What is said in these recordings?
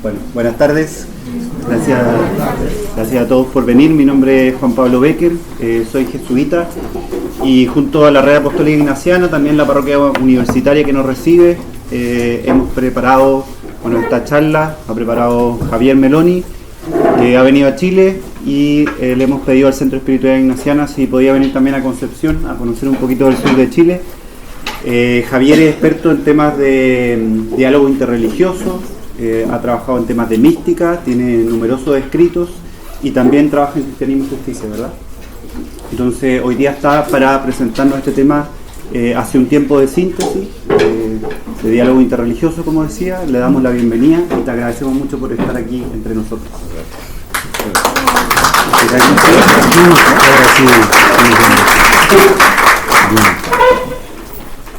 Bueno, buenas tardes. Gracias a todos por venir. Mi nombre es Juan Pablo Becker, soy jesuita y junto a la Red Apostólica Ignaciana, también la parroquia universitaria que nos recibe, hemos preparado, esta charla ha preparado Javier Meloni, que ha venido a Chile, y le hemos pedido al Centro Espiritual Ignaciana si podía venir también a Concepción a conocer un poquito del sur de Chile. Javier es experto en temas de diálogo interreligioso, ha trabajado en temas de mística, tiene numerosos escritos y también trabaja en cristianismo y justicia, ¿verdad? Entonces hoy día está para presentarnos este tema. Hace un tiempo de síntesis, de diálogo interreligioso, como decía. Le damos la bienvenida y te agradecemos mucho por estar aquí entre nosotros.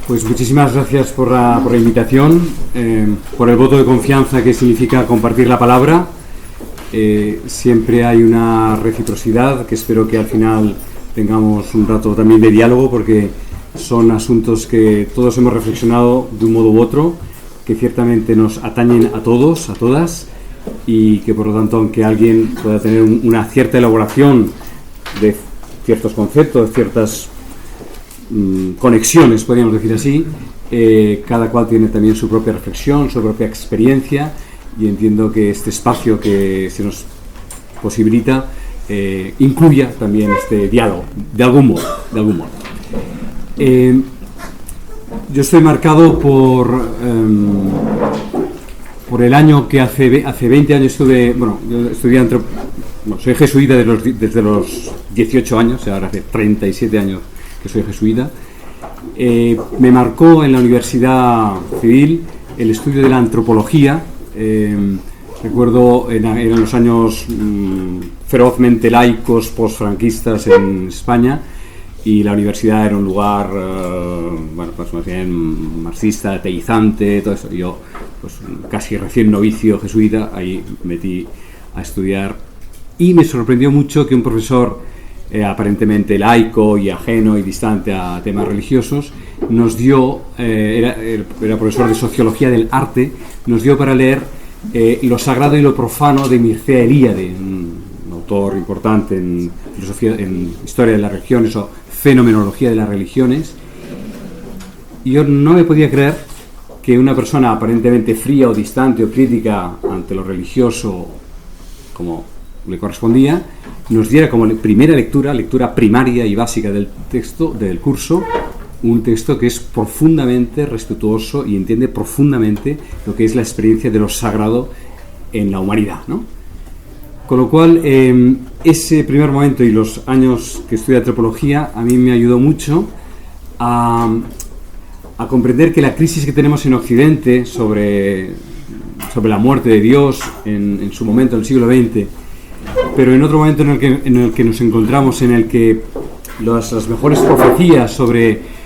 Pues muchísimas gracias por la invitación, por el voto de confianza que significa compartir la palabra. Siempre hay una reciprocidad que espero que al final tengamos un rato también de diálogo, porque son asuntos que todos hemos reflexionado de un modo u otro, que ciertamente nos atañen a todos, a todas, y que por lo tanto, aunque alguien pueda tener una cierta elaboración de ciertos conceptos, de ciertas conexiones, podríamos decir así, cada cual tiene también su propia reflexión, su propia experiencia, y entiendo que este espacio que se nos posibilita incluya también este diálogo, de algún modo. Yo estoy marcado por el año que hace 20 años estuve, yo estudié soy jesuita desde los 18 años, ahora hace 37 años que soy jesuita. Me marcó en la Universidad Civil el estudio de la antropología. Recuerdo eran los años ferozmente laicos, postfranquistas en España, y la universidad era un lugar pues más bien marxista, ateizante, todo eso. Yo, pues casi recién novicio jesuita, ahí metí a estudiar, y me sorprendió mucho que un profesor aparentemente laico y ajeno y distante a temas religiosos nos dio, era profesor de sociología del arte, nos dio para leer Lo sagrado y lo profano de Mircea Eliade, un autor importante en filosofía, en historia de las religiones o fenomenología de las religiones. Y yo no me podía creer que una persona aparentemente fría o distante o crítica ante lo religioso, como le correspondía, nos diera como primera lectura primaria y básica del texto, del curso, un texto que es profundamente respetuoso y entiende profundamente lo que es la experiencia de lo sagrado en la humanidad, ¿no? Con lo cual, ese primer momento y los años que estudié antropología a mí me ayudó mucho a comprender que la crisis que tenemos en Occidente sobre la muerte de Dios en su momento, en el siglo XX, pero en otro momento en el que nos encontramos, en el que las mejores profecías sobre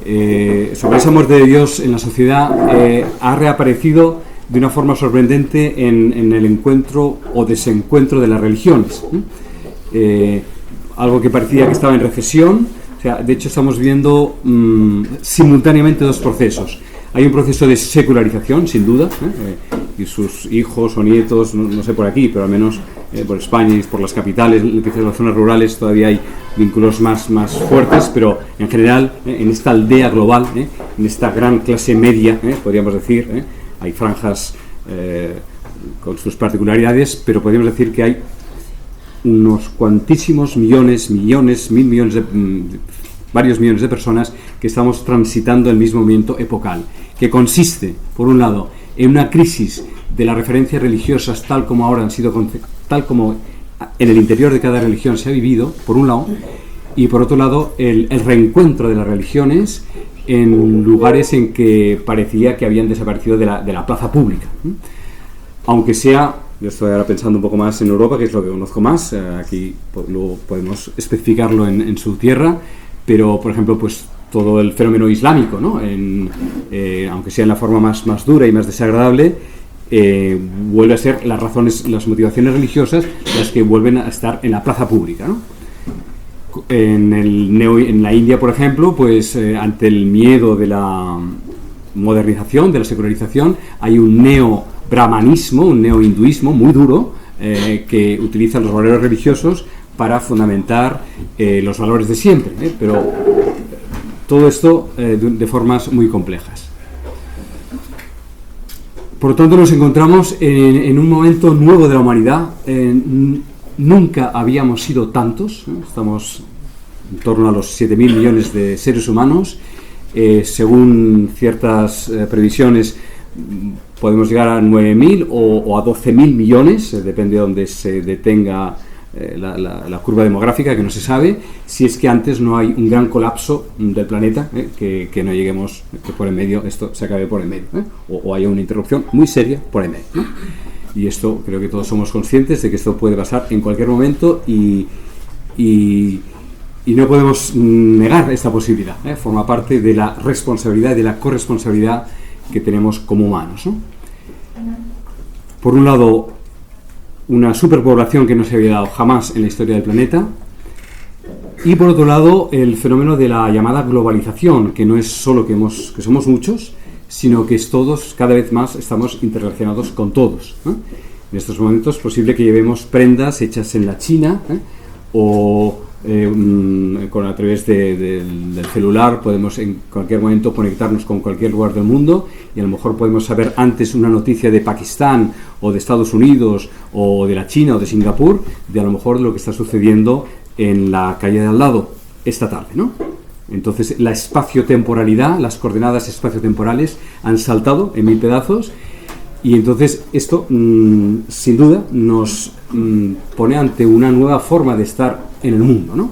esa muerte de Dios en la sociedad ha reaparecido de una forma sorprendente en el encuentro o desencuentro de las religiones. Algo que parecía que estaba en recesión. O sea, de hecho estamos viendo simultáneamente dos procesos. Hay un proceso de secularización, sin duda, y sus hijos o nietos, no sé por aquí, pero al menos por España y por las capitales, en las zonas rurales todavía hay vínculos más fuertes, pero en general, en esta aldea global, en esta gran clase media, podríamos decir, hay franjas con sus particularidades, pero podríamos decir que hay unos cuantísimos millones, varios millones de personas que estamos transitando el mismo momento epocal, que consiste, por un lado, en una crisis de las referencias religiosas tal como ahora han sido, tal como en el interior de cada religión se ha vivido, por un lado, y por otro lado, el reencuentro de las religiones en lugares en que parecía que habían desaparecido de la plaza pública. Aunque sea, yo estoy ahora pensando un poco más en Europa, que es lo que conozco más, aquí luego podemos especificarlo en su tierra, pero por ejemplo, pues todo el fenómeno islámico, ¿no? Aunque sea en la forma más dura y más desagradable, vuelve a ser las motivaciones religiosas las que vuelven a estar en la plaza pública, ¿no? En la India, por ejemplo, pues ante el miedo de la modernización, de la secularización, hay un neo-brahmanismo, un neo-hinduismo muy duro, que utiliza los valores religiosos para fundamentar los valores de siempre, pero todo esto de formas muy complejas. Por lo tanto, nos encontramos en un momento nuevo de la humanidad. Nunca habíamos sido tantos, estamos en torno a los 7.000 millones de seres humanos. Según ciertas previsiones, podemos llegar a 9.000 o a 12.000 millones, depende de donde se detenga la curva demográfica, que no se sabe, si es que antes no hay un gran colapso del planeta, que no lleguemos, que por en medio esto se acabe por en medio, o haya una interrupción muy seria por en medio, ¿no? Y esto creo que todos somos conscientes de que esto puede pasar en cualquier momento y no podemos negar esta posibilidad, forma parte de la responsabilidad y de la corresponsabilidad que tenemos como humanos, ¿no? Por un lado, una superpoblación que no se había dado jamás en la historia del planeta, y por otro lado el fenómeno de la llamada globalización, que no es solo que somos muchos, sino que es todos, cada vez más estamos interrelacionados con todos, ¿no? En estos momentos es posible que llevemos prendas hechas en la China, o a través del celular podemos en cualquier momento conectarnos con cualquier lugar del mundo, y a lo mejor podemos saber antes una noticia de Pakistán o de Estados Unidos o de la China o de Singapur, de a lo mejor lo que está sucediendo en la calle de al lado esta tarde, ¿no? Entonces la espaciotemporalidad, las coordenadas espaciotemporales han saltado en 1000 pedazos, y entonces esto sin duda nos pone ante una nueva forma de estar en el mundo, ¿no?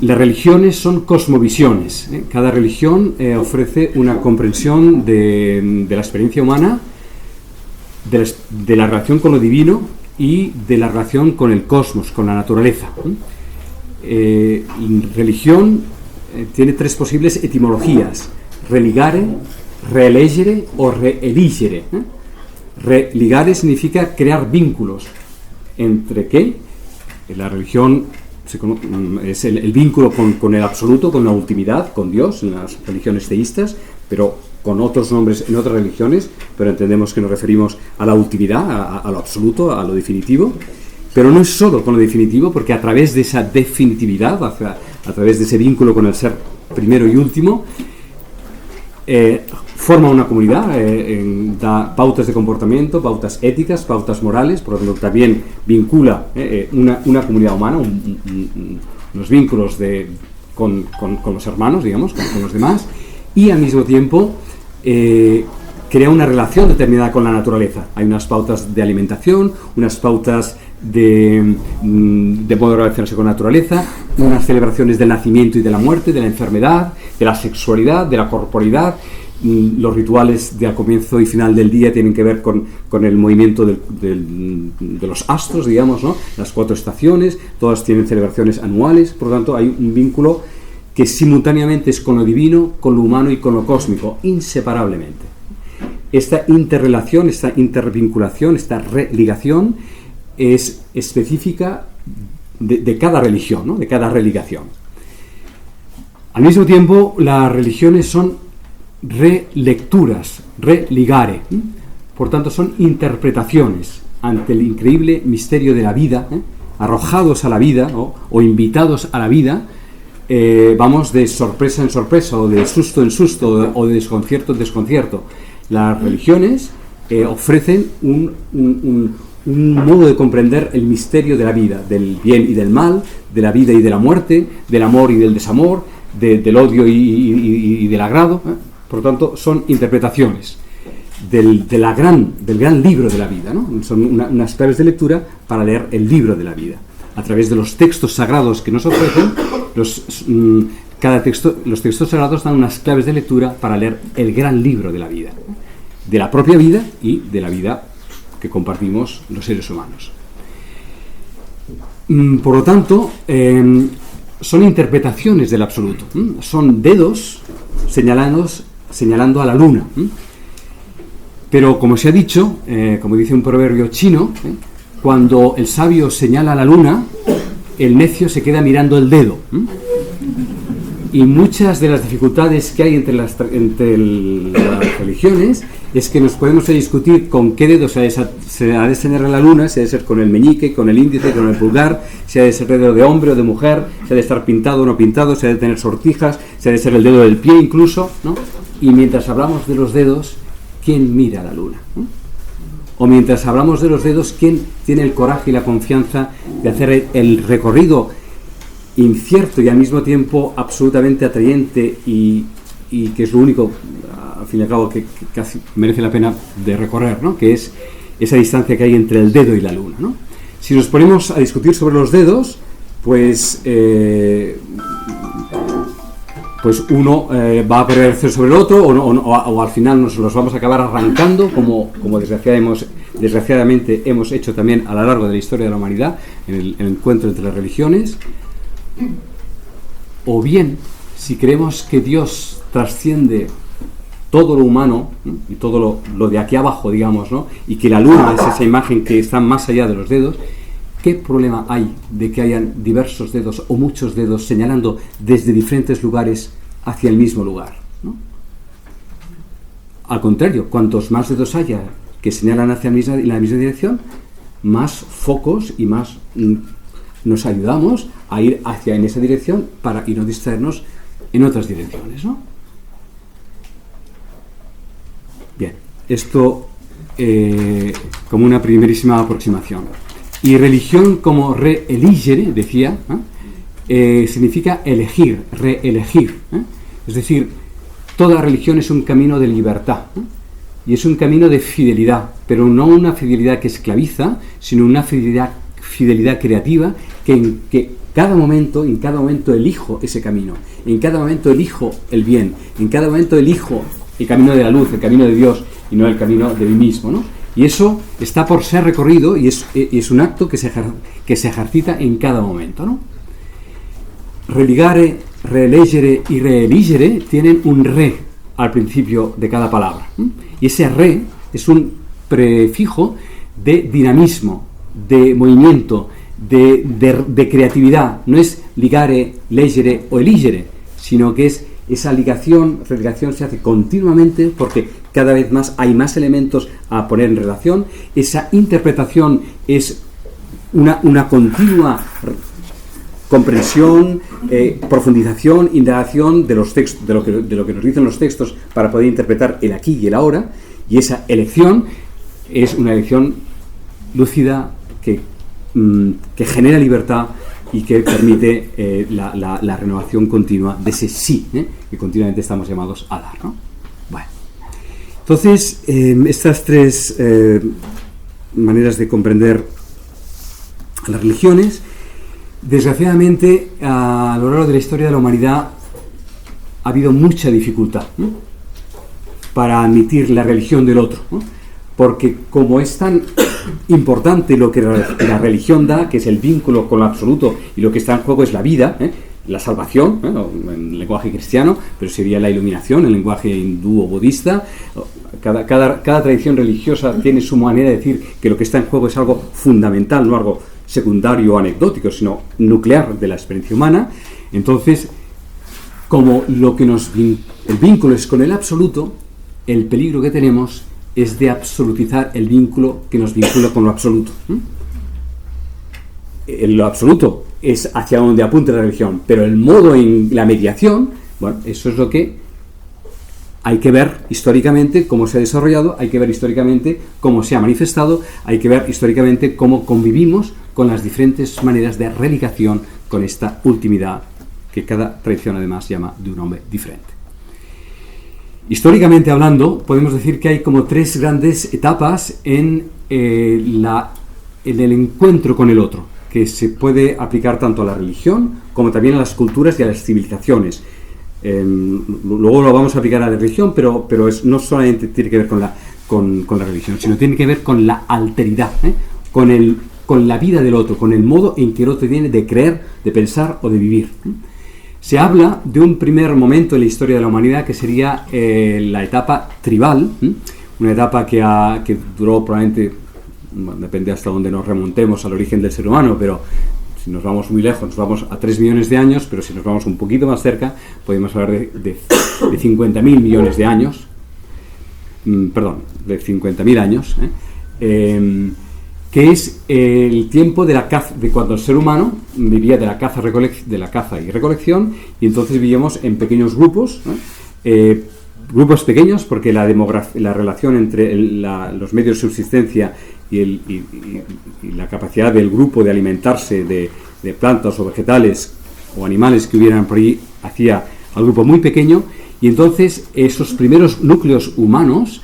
Las religiones son cosmovisiones, ¿eh? Cada religión ofrece una comprensión de la experiencia humana, de la relación con lo divino y de la relación con el cosmos, con la naturaleza. Religión tiene 3 posibles etimologías: religare, reelegere o reeligere. Religare significa crear vínculos. ¿Entre qué? La religión es el vínculo con el absoluto, con la ultimidad, con Dios, en las religiones teístas, pero con otros nombres en otras religiones, pero entendemos que nos referimos a la ultimidad, a lo absoluto, a lo definitivo. Pero no es solo con lo definitivo, porque a través de esa definitividad, a través de ese vínculo con el ser primero y último, forma una comunidad, da pautas de comportamiento, pautas éticas, pautas morales, por lo tanto también vincula una comunidad humana, unos vínculos con los hermanos, digamos, con los demás, y al mismo tiempo crea una relación determinada con la naturaleza. Hay unas pautas de alimentación, unas pautas de modo de relacionarse con la naturaleza, unas celebraciones del nacimiento y de la muerte, de la enfermedad, de la sexualidad, de la corporeidad. Los rituales de al comienzo y final del día tienen que ver con el movimiento de los astros, digamos, ¿no? Las 4 estaciones, todas tienen celebraciones anuales, por lo tanto hay un vínculo que simultáneamente es con lo divino, con lo humano y con lo cósmico, inseparablemente. Esta interrelación, esta intervinculación, esta religación es específica de cada religión, ¿no? De cada religación. Al mismo tiempo, las religiones son relecturas, religare, por tanto son interpretaciones ante el increíble misterio de la vida, arrojados a la vida o invitados a la vida. Vamos de sorpresa en sorpresa, o de susto en susto, o de desconcierto en desconcierto. Las religiones ofrecen un modo de comprender el misterio de la vida, del bien y del mal, de la vida y de la muerte, del amor y del desamor, del odio y del agrado. Por lo tanto, son interpretaciones del gran libro de la vida, ¿no? Son unas claves de lectura para leer el libro de la vida. A través de los textos sagrados que nos ofrecen, los textos sagrados dan unas claves de lectura para leer el gran libro de la vida, de la propia vida y de la vida que compartimos los seres humanos. Por lo tanto, son interpretaciones del absoluto, son dedos señalando a la luna. Pero como se ha dicho, como dice un proverbio chino, cuando el sabio señala a la luna, el necio se queda mirando el dedo. Y muchas de las dificultades que hay entre las religiones es que nos podemos discutir con qué dedo se ha de señalar la luna, si ha de ser con el meñique, con el índice, con el pulgar, si ha de ser dedo de hombre o de mujer, si ha de estar pintado o no pintado, si ha de tener sortijas, si ha de ser el dedo del pie incluso, ¿no? Y mientras hablamos de los dedos, ¿quién mira la luna? ¿No? O mientras hablamos de los dedos, ¿quién tiene el coraje y la confianza de hacer el recorrido incierto y al mismo tiempo absolutamente atrayente y que es lo único, al fin y al cabo, que casi merece la pena de recorrer, ¿no? Que es esa distancia que hay entre el dedo y la luna, ¿no? Si nos ponemos a discutir sobre los dedos, pues uno va a prevalecer sobre el otro o al final nos los vamos a acabar arrancando como desgraciadamente hemos hecho también a lo largo de la historia de la humanidad en el encuentro entre las religiones. O bien, si creemos que Dios trasciende todo lo humano, ¿no? Y todo lo de aquí abajo, digamos, ¿no? Y que la luna es esa imagen que está más allá de los dedos, ¿qué problema hay de que hayan diversos dedos o muchos dedos señalando desde diferentes lugares hacia el mismo lugar, ¿no? Al contrario, cuantos más dedos haya que señalan hacia la misma dirección, más focos y más nos ayudamos a ir en esa dirección y no distraernos en otras direcciones, ¿no? Bien, esto como una primerísima aproximación. Y religión como re-eligere, decía, significa elegir, reelegir, es decir, toda religión es un camino de libertad, y es un camino de fidelidad, pero no una fidelidad que esclaviza, sino una fidelidad creativa en cada momento elijo ese camino, en cada momento elijo el bien, en cada momento elijo el camino de la luz, el camino de Dios y no el camino de mí mismo, ¿no? Y eso está por ser recorrido y es un acto que se ejercita en cada momento, ¿no? Religare, reelegere y reeligere tienen un re al principio de cada palabra, ¿no? Y ese re es un prefijo de dinamismo, de movimiento, de creatividad. No es ligare, legere o eligere, sino que es esa ligación se hace continuamente porque cada vez más hay más elementos a poner en relación. Esa interpretación es una continua comprensión, profundización, indagación de los textos, de lo que nos dicen los textos para poder interpretar el aquí y el ahora, y esa elección es una elección lúcida que genera libertad y que permite la renovación continua de ese sí, que continuamente estamos llamados a dar, ¿no? Bueno, entonces estas tres maneras de comprender las religiones, desgraciadamente a lo largo de la historia de la humanidad ha habido mucha dificultad, ¿no?, para admitir la religión del otro, ¿no? Porque como es tan importante lo que la religión da, que es el vínculo con lo absoluto, y lo que está en juego es la vida, la salvación, en el lenguaje cristiano, pero sería la iluminación, en el lenguaje hindú o budista. Cada tradición religiosa tiene su manera de decir que lo que está en juego es algo fundamental, no algo secundario o anecdótico, sino nuclear de la experiencia humana. Entonces, como el vínculo es con el absoluto, el peligro que tenemos es de absolutizar el vínculo que nos vincula con lo absoluto. Lo absoluto es hacia donde apunta la religión, pero el modo en la mediación, bueno, eso es lo que hay que ver históricamente cómo se ha desarrollado, hay que ver históricamente cómo se ha manifestado, hay que ver históricamente cómo convivimos con las diferentes maneras de religación con esta ultimidad que cada tradición además llama de un nombre diferente. Históricamente hablando, podemos decir que hay como tres grandes etapas en el encuentro con el otro, que se puede aplicar tanto a la religión como también a las culturas y a las civilizaciones. Luego lo vamos a aplicar a la religión, pero no solamente tiene que ver con la religión, sino tiene que ver con la alteridad, con la vida del otro, con el modo en que el otro tiene de creer, de pensar o de vivir. Se habla de un primer momento en la historia de la humanidad que sería la etapa tribal, una etapa que duró probablemente, depende hasta donde nos remontemos al origen del ser humano, pero Si nos vamos muy lejos, nos vamos a 3 millones de años, pero si nos vamos un poquito más cerca, podemos hablar de 50.000 millones de años, de 50.000 años, que es el tiempo de la caza, de cuando el ser humano vivía de la caza y recolección, y entonces vivíamos en pequeños grupos, ¿no? Grupos pequeños, porque la relación entre los medios de subsistencia y la capacidad del grupo de alimentarse de plantas o vegetales o animales que hubieran por allí hacía al grupo muy pequeño, y entonces esos primeros núcleos humanos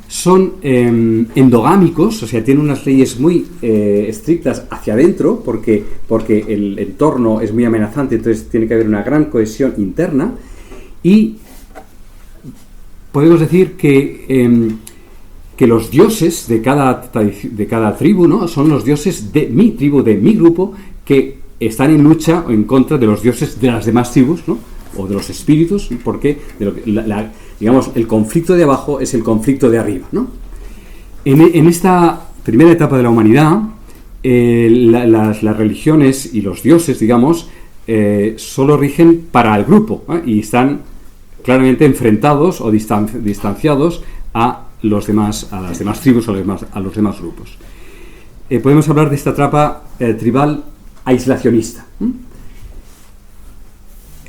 son endogámicos, o sea, tienen unas leyes muy estrictas hacia adentro, porque el entorno es muy amenazante, entonces tiene que haber una gran cohesión interna, y podemos decir que los dioses de cada tribu, ¿no?, son los dioses de mi tribu, de mi grupo, que están en lucha en contra de los dioses de las demás tribus, ¿no?, o de los espíritus, porque digamos, el conflicto de abajo es el conflicto de arriba, ¿no? En esta primera etapa de la humanidad, las religiones y los dioses, digamos, solo rigen para el grupo, ¿eh? Y están claramente enfrentados o distanciados a las demás tribus o a los demás grupos. Podemos hablar de esta etapa tribal aislacionista.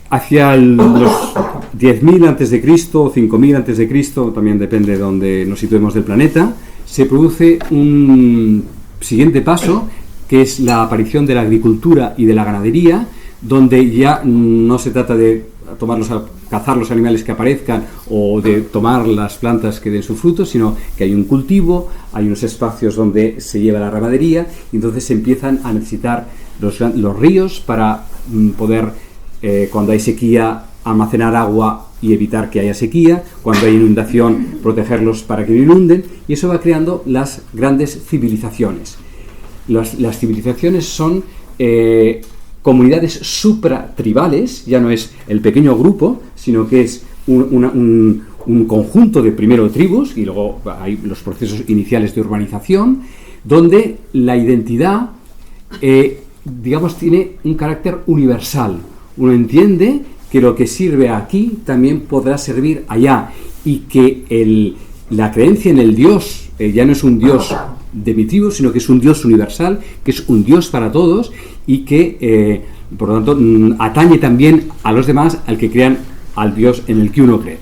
Hacia los 10.000 a.C. o 5.000 a.C., también depende de donde nos situemos del planeta, se produce un siguiente paso, que es la aparición de la agricultura y de la ganadería, donde ya no se trata de cazar los animales que aparezcan o de tomar las plantas que den su fruto, sino que hay un cultivo, hay unos espacios donde se lleva la ganadería, y entonces se empiezan a necesitar los ríos para poder, cuando hay sequía, almacenar agua y evitar que haya sequía, cuando hay inundación, protegerlos para que no inunden, y eso va creando las grandes civilizaciones. Las civilizaciones son comunidades supratribales, ya no es el pequeño grupo, sino que es un conjunto de primero tribus, y luego hay los procesos iniciales de urbanización, donde la identidad, digamos, tiene un carácter universal. Uno entiende que lo que sirve aquí también podrá servir allá, y que la creencia en el Dios ya no es un Dios de mi tribu, sino que es un Dios universal, que es un Dios para todos, y que por lo tanto atañe también a los demás, al que crean al Dios en el que uno cree.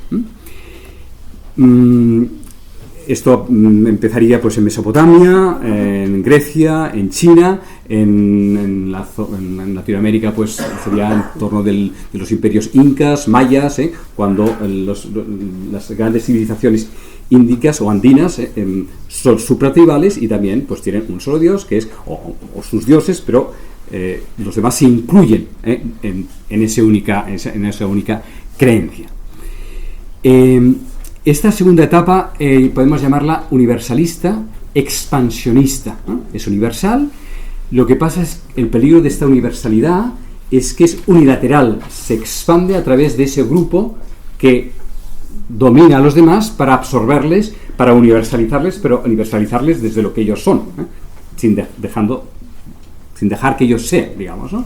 Esto empezaría pues en Mesopotamia, en Grecia, en China, en Latinoamérica pues sería en torno de los imperios incas, mayas, cuando las grandes civilizaciones índicas o andinas son supratribales, y también pues tienen un solo dios, que es o sus dioses, pero los demás se incluyen en esa única creencia. Esta segunda etapa podemos llamarla universalista expansionista, ¿no? Es universal. Lo que pasa es el peligro de esta universalidad es que es unilateral, se expande a través de ese grupo que domina a los demás para absorberles, para universalizarles, pero universalizarles desde lo que ellos son, sin dejar que ellos sean, digamos, ¿no?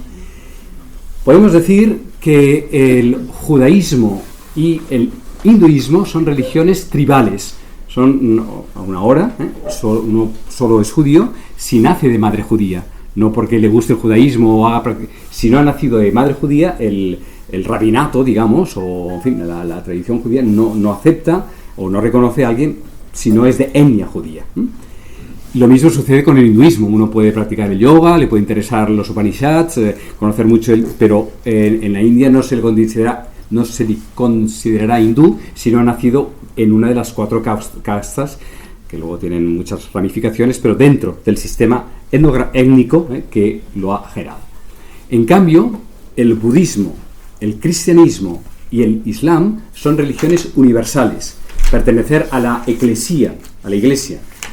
Podemos decir que el judaísmo y el hinduismo son religiones tribales. Son aún ahora, uno solo es judío si nace de madre judía, no porque le guste el judaísmo o si no ha nacido de madre judía, el rabinato, digamos, o en fin, la tradición judía no acepta o no reconoce a alguien si no es de etnia judía. Lo mismo sucede con el hinduismo. Uno puede practicar el yoga, le puede interesar los Upanishads, conocer mucho, pero en la India no se le considerará hindú si no ha nacido en una de las 4 castas, que luego tienen muchas ramificaciones, pero dentro del sistema étnico que lo ha generado. En cambio, el budismo, el cristianismo y el islam son religiones universales. Pertenecer a la iglesia,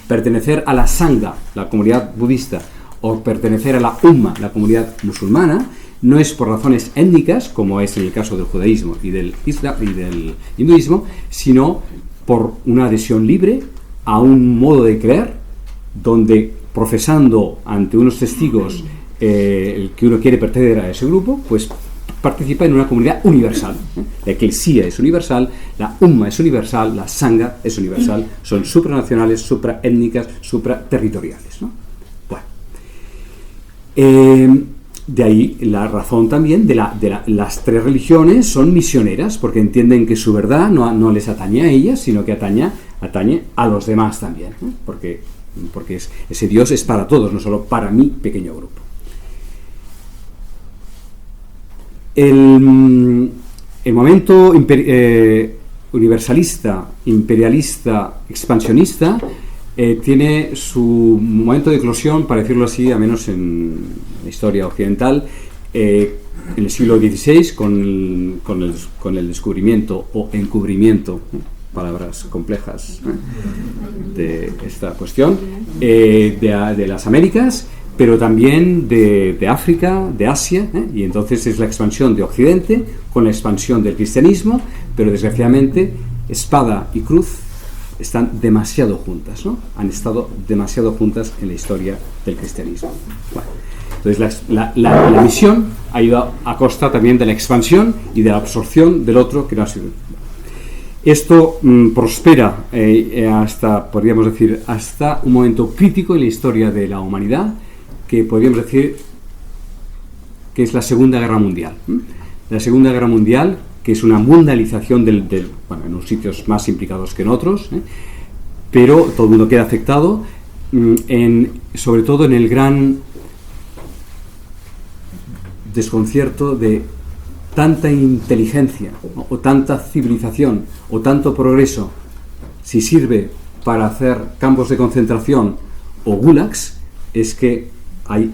pertenecer a la sangha, la comunidad budista, o pertenecer a la umma, la comunidad musulmana, no es por razones étnicas, como es en el caso del judaísmo y del islam y del hinduismo, sino por una adhesión libre a un modo de creer, donde profesando ante unos testigos el que uno quiere pertenecer a ese grupo, pues participa en una comunidad universal. La Eclesia es universal, la Umma es universal, la Sangha es universal, son supranacionales, supraétnicas, supraterritoriales, ¿no? Bueno, de ahí la razón también de las tres religiones son misioneras, porque entienden que su verdad no les atañe a ellas, sino que atañe a los demás también, ¿no? Porque ese Dios es para todos, no solo para mi pequeño grupo. El momento universalista, imperialista, expansionista tiene su momento de eclosión, para decirlo así, al menos en la historia occidental, en el siglo XVI con el descubrimiento o encubrimiento, palabras complejas, de esta cuestión, de las Américas, pero también de África, de Asia, y entonces es la expansión de Occidente con la expansión del cristianismo, pero desgraciadamente espada y cruz están demasiado juntas, ¿no? Han estado demasiado juntas en la historia del cristianismo. Bueno, entonces la misión ha ido a costa también de la expansión y de la absorción del otro que no ha sido. Esto prospera hasta, podríamos decir, hasta un momento crítico en la historia de la humanidad, que podríamos decir que es la Segunda Guerra Mundial. La Segunda Guerra Mundial, que es una mundialización bueno, en unos sitios más implicados que en otros, pero todo el mundo queda afectado, sobre todo en el gran desconcierto de tanta inteligencia, ¿no? O tanta civilización o tanto progreso, si sirve para hacer campos de concentración o gulags, es que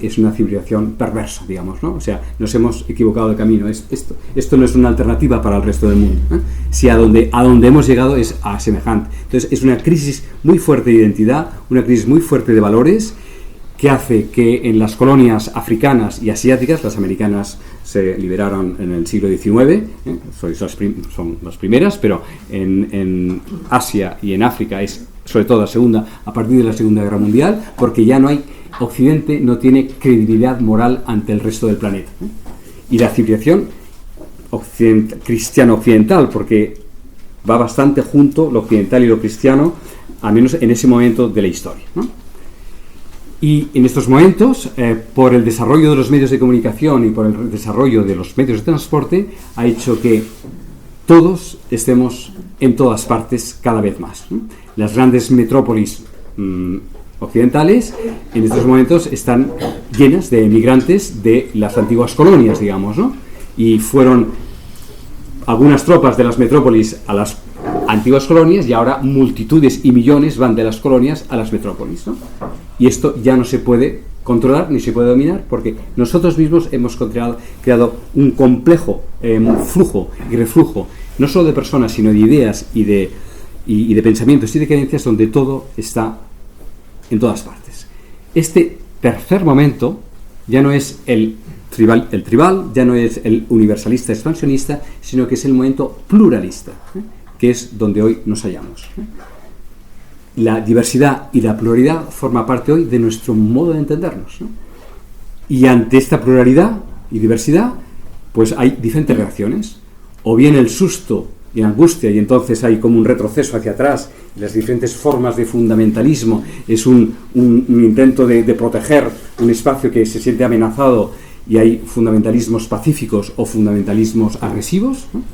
es una civilización perversa, digamos, ¿no? O sea, nos hemos equivocado de camino. Esto no es una alternativa para el resto del mundo, ¿eh? Si a donde hemos llegado es a semejante. Entonces es una crisis muy fuerte de identidad, una crisis muy fuerte de valores, que hace que en las colonias africanas y asiáticas, las americanas se liberaron en el siglo XIX, son las primeras, pero en Asia y en África es sobre todo a partir de la Segunda Guerra Mundial, porque ya no hay, Occidente no tiene credibilidad moral ante el resto del planeta, ¿eh? Y la civilización cristiano-occidental, porque va bastante junto lo occidental y lo cristiano, al menos en ese momento de la historia, ¿no? Y en estos momentos, por el desarrollo de los medios de comunicación y por el desarrollo de los medios de transporte, ha hecho que todos estemos en todas partes cada vez más, ¿no? Las grandes metrópolis occidentales en estos momentos están llenas de emigrantes de las antiguas colonias, digamos, ¿no? Y fueron algunas tropas de las metrópolis a las antiguas colonias, y ahora multitudes y millones van de las colonias a las metrópolis, ¿no? Y esto ya no se puede controlar ni se puede dominar, porque nosotros mismos hemos creado un complejo flujo y reflujo, no solo de personas, sino de ideas y de pensamientos y de creencias, donde todo está en todas partes. Este tercer momento ya no es el tribal, ya no es el universalista expansionista, sino que es el momento pluralista, que es donde hoy nos hallamos. La diversidad y la pluralidad forma parte hoy de nuestro modo de entendernos, ¿no? Y ante esta pluralidad y diversidad, pues hay diferentes reacciones. O bien el susto y la angustia, y entonces hay como un retroceso hacia atrás, y las diferentes formas de fundamentalismo es un intento de proteger un espacio que se siente amenazado, y hay fundamentalismos pacíficos o fundamentalismos agresivos, ¿no?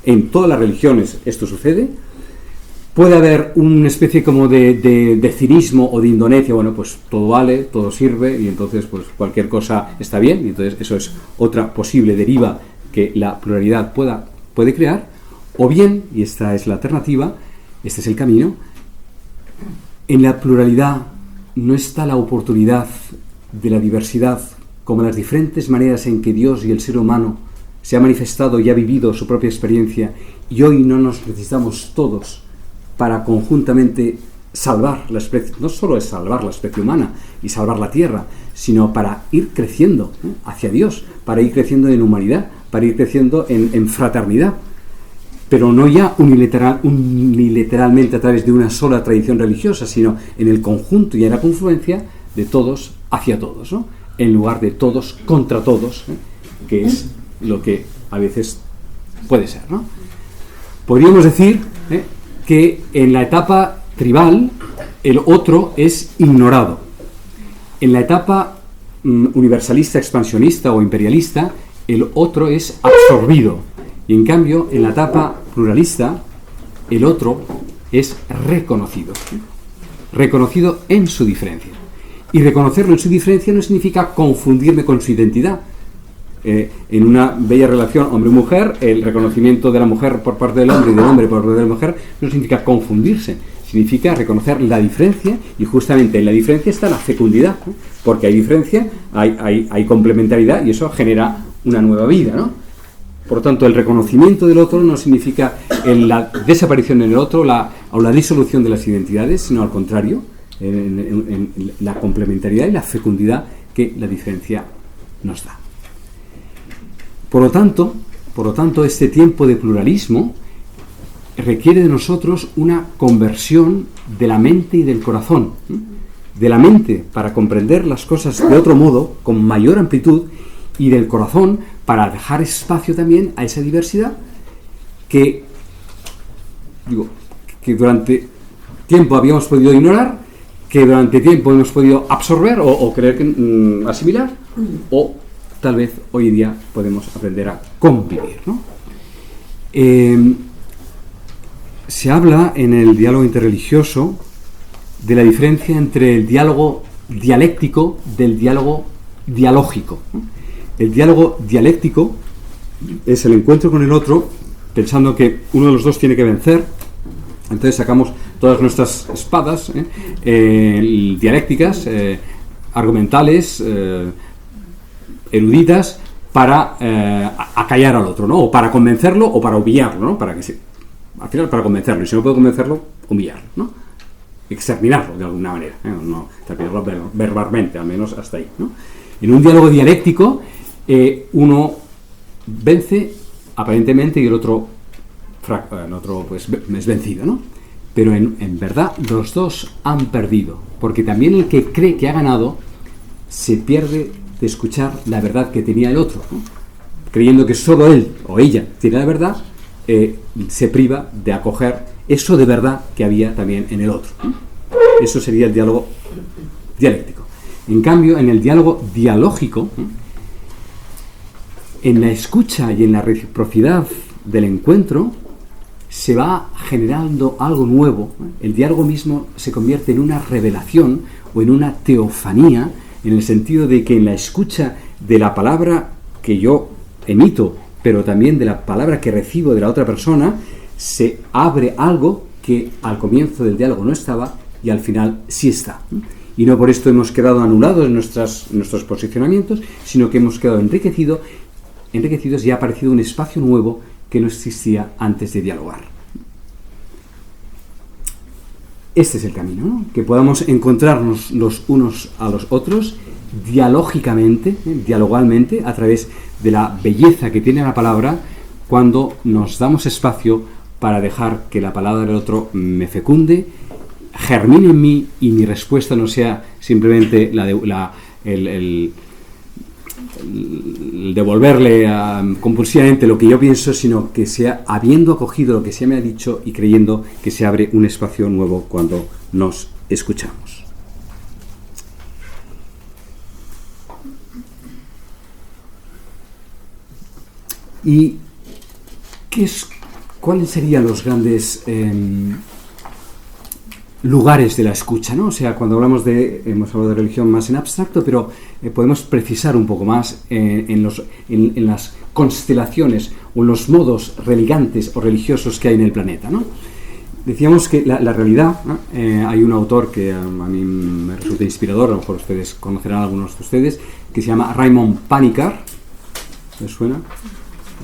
En todas las religiones esto sucede. Puede haber una especie como de cinismo o de indonencia, bueno, pues todo vale, todo sirve, y entonces pues cualquier cosa está bien, y entonces eso es otra posible deriva que la pluralidad puede crear. O bien, y esta es la alternativa, este es el camino, en la pluralidad no está la oportunidad de la diversidad, como las diferentes maneras en que Dios y el ser humano se ha manifestado y ha vivido su propia experiencia, y hoy no nos necesitamos todos para conjuntamente salvar la especie. No solo es salvar la especie humana y salvar la tierra, sino para ir creciendo, ¿eh?, hacia Dios, para ir creciendo en humanidad, para ir creciendo en fraternidad, pero no ya unilateralmente a través de una sola tradición religiosa, sino en el conjunto y en la confluencia de todos hacia todos, ¿no? en lugar de todos contra todos, que es lo que a veces puede ser, ¿no? Podríamos decir que en la etapa tribal el otro es ignorado. En la etapa universalista, expansionista o imperialista, el otro es absorbido. Y en cambio, en la etapa pluralista, el otro es reconocido. Reconocido en su diferencia. Y reconocerlo en su diferencia no significa confundirme con su identidad. En una bella relación hombre-mujer, el reconocimiento de la mujer por parte del hombre y del hombre por parte de la mujer no significa confundirse, significa reconocer la diferencia, y justamente en la diferencia está la fecundidad, ¿no? Porque hay diferencia, hay complementariedad, y eso genera una nueva vida, ¿no? Por lo tanto, el reconocimiento del otro no significa la desaparición en el otro o la disolución de las identidades, sino al contrario, en la complementariedad y la fecundidad que la diferencia nos da. Por lo tanto, este tiempo de pluralismo requiere de nosotros una conversión de la mente y del corazón. De la mente para comprender las cosas de otro modo, con mayor amplitud, y del corazón para dejar espacio también a esa diversidad que durante tiempo habíamos podido ignorar, que durante tiempo hemos podido absorber o creer que asimilar, o tal vez hoy día podemos aprender a convivir, ¿no? Se habla en el diálogo interreligioso de la diferencia entre el diálogo dialéctico del diálogo dialógico. El diálogo dialéctico es el encuentro con el otro pensando que uno de los dos tiene que vencer. Entonces sacamos todas nuestras espadas dialécticas, argumentales, eruditas, para acallar al otro, ¿no? O para convencerlo o para humillarlo, ¿no? Al final para convencerlo, y si no puedo convencerlo, humillarlo, ¿no? Exterminarlo de alguna manera, no exterminarlo verbalmente, al menos hasta ahí, ¿no? En un diálogo dialéctico uno vence aparentemente y el otro pues es vencido, ¿no? Pero en verdad los dos han perdido, porque también el que cree que ha ganado se pierde de escuchar la verdad que tenía el otro, ¿no? Creyendo que solo él o ella tiene la verdad, se priva de acoger eso de verdad que había también en el otro, ¿no? Eso sería el diálogo dialéctico. En cambio, en el diálogo dialógico, en la escucha y en la reciprocidad del encuentro, se va generando algo nuevo. El diálogo mismo se convierte en una revelación o en una teofanía, en el sentido de que en la escucha de la palabra que yo emito, pero también de la palabra que recibo de la otra persona, se abre algo que al comienzo del diálogo no estaba y al final sí está. Y no por esto hemos quedado anulados en nuestros posicionamientos, sino que hemos quedado enriquecidos y ha aparecido un espacio nuevo que no existía antes de dialogar. Este es el camino, ¿no? Que podamos encontrarnos los unos a los otros dialógicamente, dialogalmente, a través de la belleza que tiene la palabra, cuando nos damos espacio para dejar que la palabra del otro me fecunde, germine en mí y mi respuesta no sea simplemente el devolverle compulsivamente lo que yo pienso, sino que sea habiendo acogido lo que se me ha dicho y creyendo que se abre un espacio nuevo cuando nos escuchamos. ¿Y cuáles serían los grandes lugares de la escucha, ¿no? O sea, cuando hemos hablado de religión más en abstracto, pero podemos precisar un poco más en las constelaciones o en los modos religantes o religiosos que hay en el planeta, ¿no? Decíamos que la realidad, ¿no? Hay un autor que a mí me resulta inspirador, a lo mejor ustedes conocerán algunos de ustedes, que se llama Raymond Panikkar. ¿Les suena?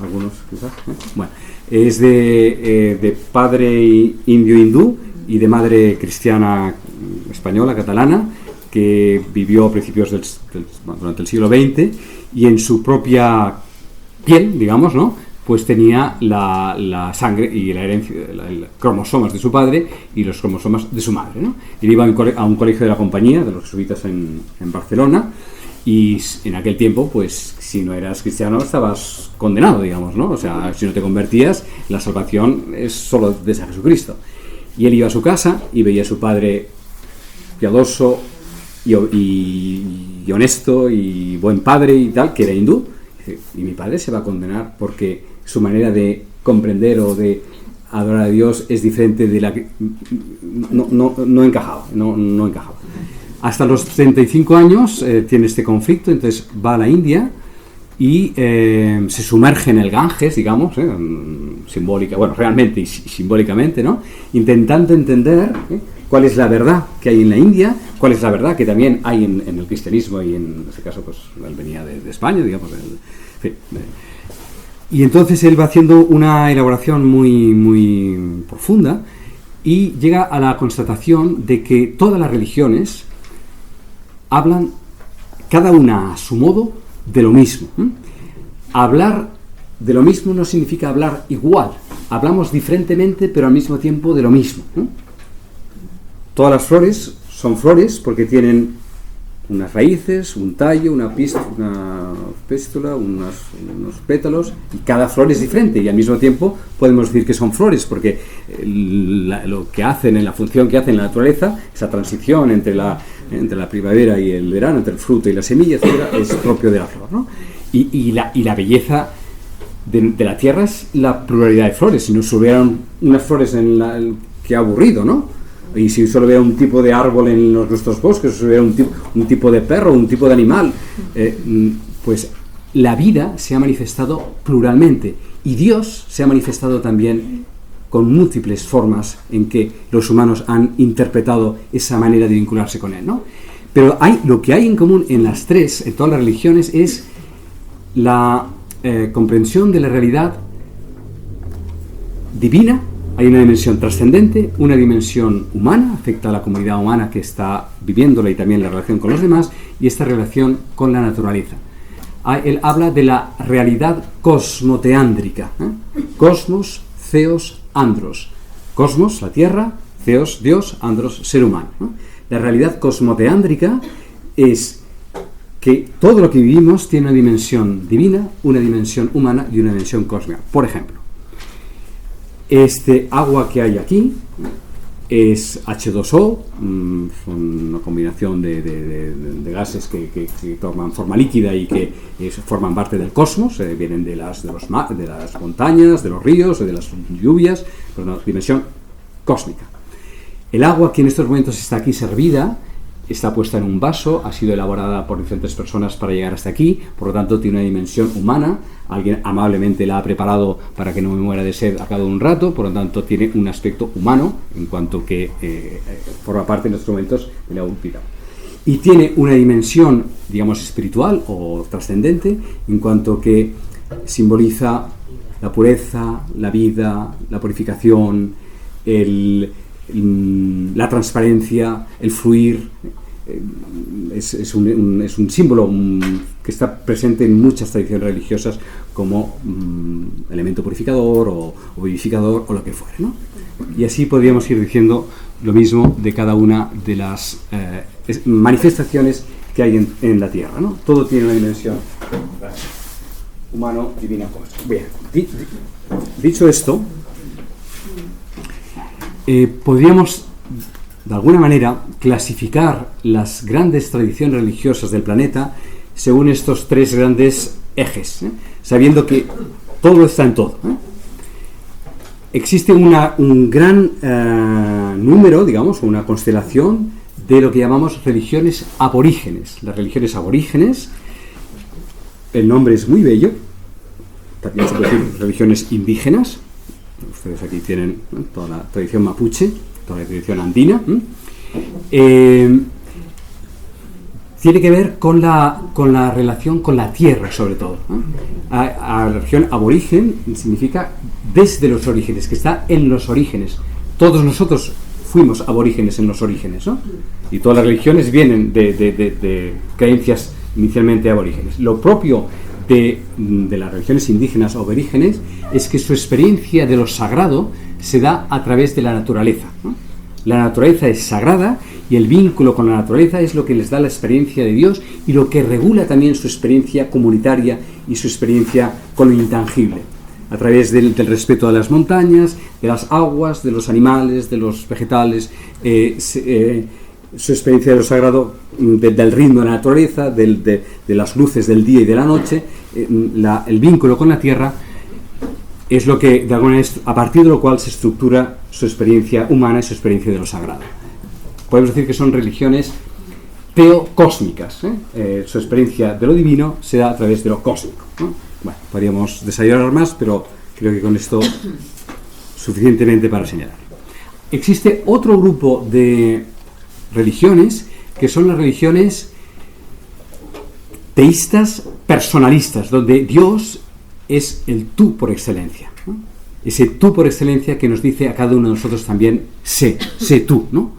Algunos quizás, ¿eh? Bueno, es de padre indio hindú y de madre cristiana española, catalana, que vivió a principios durante el siglo XX, y en su propia piel, digamos, ¿no? Pues tenía la sangre y la herencia, los cromosomas de su padre y los cromosomas de su madre, ¿no? Él iba a un colegio de la compañía, de los jesuitas en Barcelona, Y en aquel tiempo, pues, si no eras cristiano, estabas condenado, digamos, ¿no? O sea, si no te convertías, la salvación es solo desde Jesucristo. Y él iba a su casa y veía a su padre piadoso y honesto y buen padre y tal, que era hindú. Y mi padre se va a condenar porque su manera de comprender o de adorar a Dios es diferente de la que no encajaba. Hasta los 35 años tiene este conflicto, entonces va a la India y se sumerge en el Ganges, digamos, realmente y simbólicamente, ¿no? Intentando entender cuál es la verdad que hay en la India, cuál es la verdad que también hay en el cristianismo, y en este caso pues él venía de España, digamos. Y entonces él va haciendo una elaboración muy, muy profunda y llega a la constatación de que todas las religiones hablan, cada una a su modo, de lo mismo. Hablar de lo mismo no significa hablar igual. Hablamos diferentemente, pero al mismo tiempo de lo mismo. Todas las flores son flores porque tienen unas raíces, un tallo, una péstula, unos pétalos, y cada flor es diferente, y al mismo tiempo podemos decir que son flores porque lo que hacen, en la función que hacen en la naturaleza, esa transición entre la primavera y el verano, entre el fruto y la semilla, etcétera, es propio de la flor, ¿no? Y la belleza de la tierra es la pluralidad de flores. Si no hubieran unas flores qué aburrido, ¿no? Y si solo hubiera un tipo de árbol en nuestros bosques, si hubiera un tipo de perro, un tipo de animal, pues la vida se ha manifestado pluralmente, y Dios se ha manifestado también con múltiples formas en que los humanos han interpretado esa manera de vincularse con Él, ¿no? Pero lo que hay en común en las tres, en todas las religiones, es la comprensión de la realidad divina. Hay una dimensión trascendente, una dimensión humana, afecta a la comunidad humana que está viviéndola y también la relación con los demás, y esta relación con la naturaleza. Él habla de la realidad cosmoteándrica. Cosmos, theos, andros. Cosmos, la tierra; theos, Dios; andros, ser humano. La realidad cosmoteándrica es que todo lo que vivimos tiene una dimensión divina, una dimensión humana y una dimensión cósmica. Por ejemplo, este agua que hay aquí es H2O, son una combinación de gases que toman forma líquida y que forman parte del cosmos, vienen de las montañas, de los ríos, de las lluvias, pero una dimensión cósmica. El agua que en estos momentos está aquí servida, está puesta en un vaso, ha sido elaborada por diferentes personas para llegar hasta aquí, por lo tanto tiene una dimensión humana, alguien amablemente la ha preparado para que no me muera de sed a cada un rato, por lo tanto tiene un aspecto humano en cuanto que forma parte en estos momentos de la vida. Y tiene una dimensión, digamos, espiritual o trascendente, en cuanto que simboliza la pureza, la vida, la purificación, la transparencia, el fluir. Es un símbolo que está presente en muchas tradiciones religiosas como elemento purificador o vivificador o lo que fuere, ¿no? Y así podríamos ir diciendo lo mismo de cada una de las manifestaciones que hay en la Tierra, ¿no? Todo tiene una dimensión humano, divina, cósmica. Bien, dicho esto, podríamos de alguna manera clasificar las grandes tradiciones religiosas del planeta según estos tres grandes ejes, sabiendo que todo está en todo. Existe un gran número, digamos, una constelación de lo que llamamos religiones aborígenes. Las religiones aborígenes, el nombre es muy bello, también se puede decir religiones indígenas. Ustedes aquí tienen, ¿no?, toda la tradición mapuche, toda la tradición andina. Tiene que ver con la relación con la tierra, sobre todo. La religión aborigen significa desde los orígenes, que está en los orígenes. Todos nosotros fuimos aborígenes en los orígenes, ¿no? Y todas las religiones vienen de creencias inicialmente aborígenes. Lo propio de las religiones indígenas o aborígenes es que su experiencia de lo sagrado se da a través de la naturaleza, ¿no? La naturaleza es sagrada y el vínculo con la naturaleza es lo que les da la experiencia de Dios y lo que regula también su experiencia comunitaria y su experiencia con lo intangible. A través del respeto a las montañas, de las aguas, de los animales, de los vegetales, su experiencia de lo sagrado, del ritmo de la naturaleza, de las luces del día y de la noche, el vínculo con la tierra, es lo que, de alguna manera, a partir de lo cual se estructura su experiencia humana y su experiencia de lo sagrado. Podemos decir que son religiones teocósmicas. Su experiencia de lo divino se da a través de lo cósmico, ¿no? Bueno, podríamos desarrollar más, pero creo que con esto suficientemente para señalar. Existe otro grupo de religiones que son las religiones teístas personalistas, donde Dios es el tú por excelencia, ¿no? Ese tú por excelencia que nos dice a cada uno de nosotros también, sé tú, ¿no?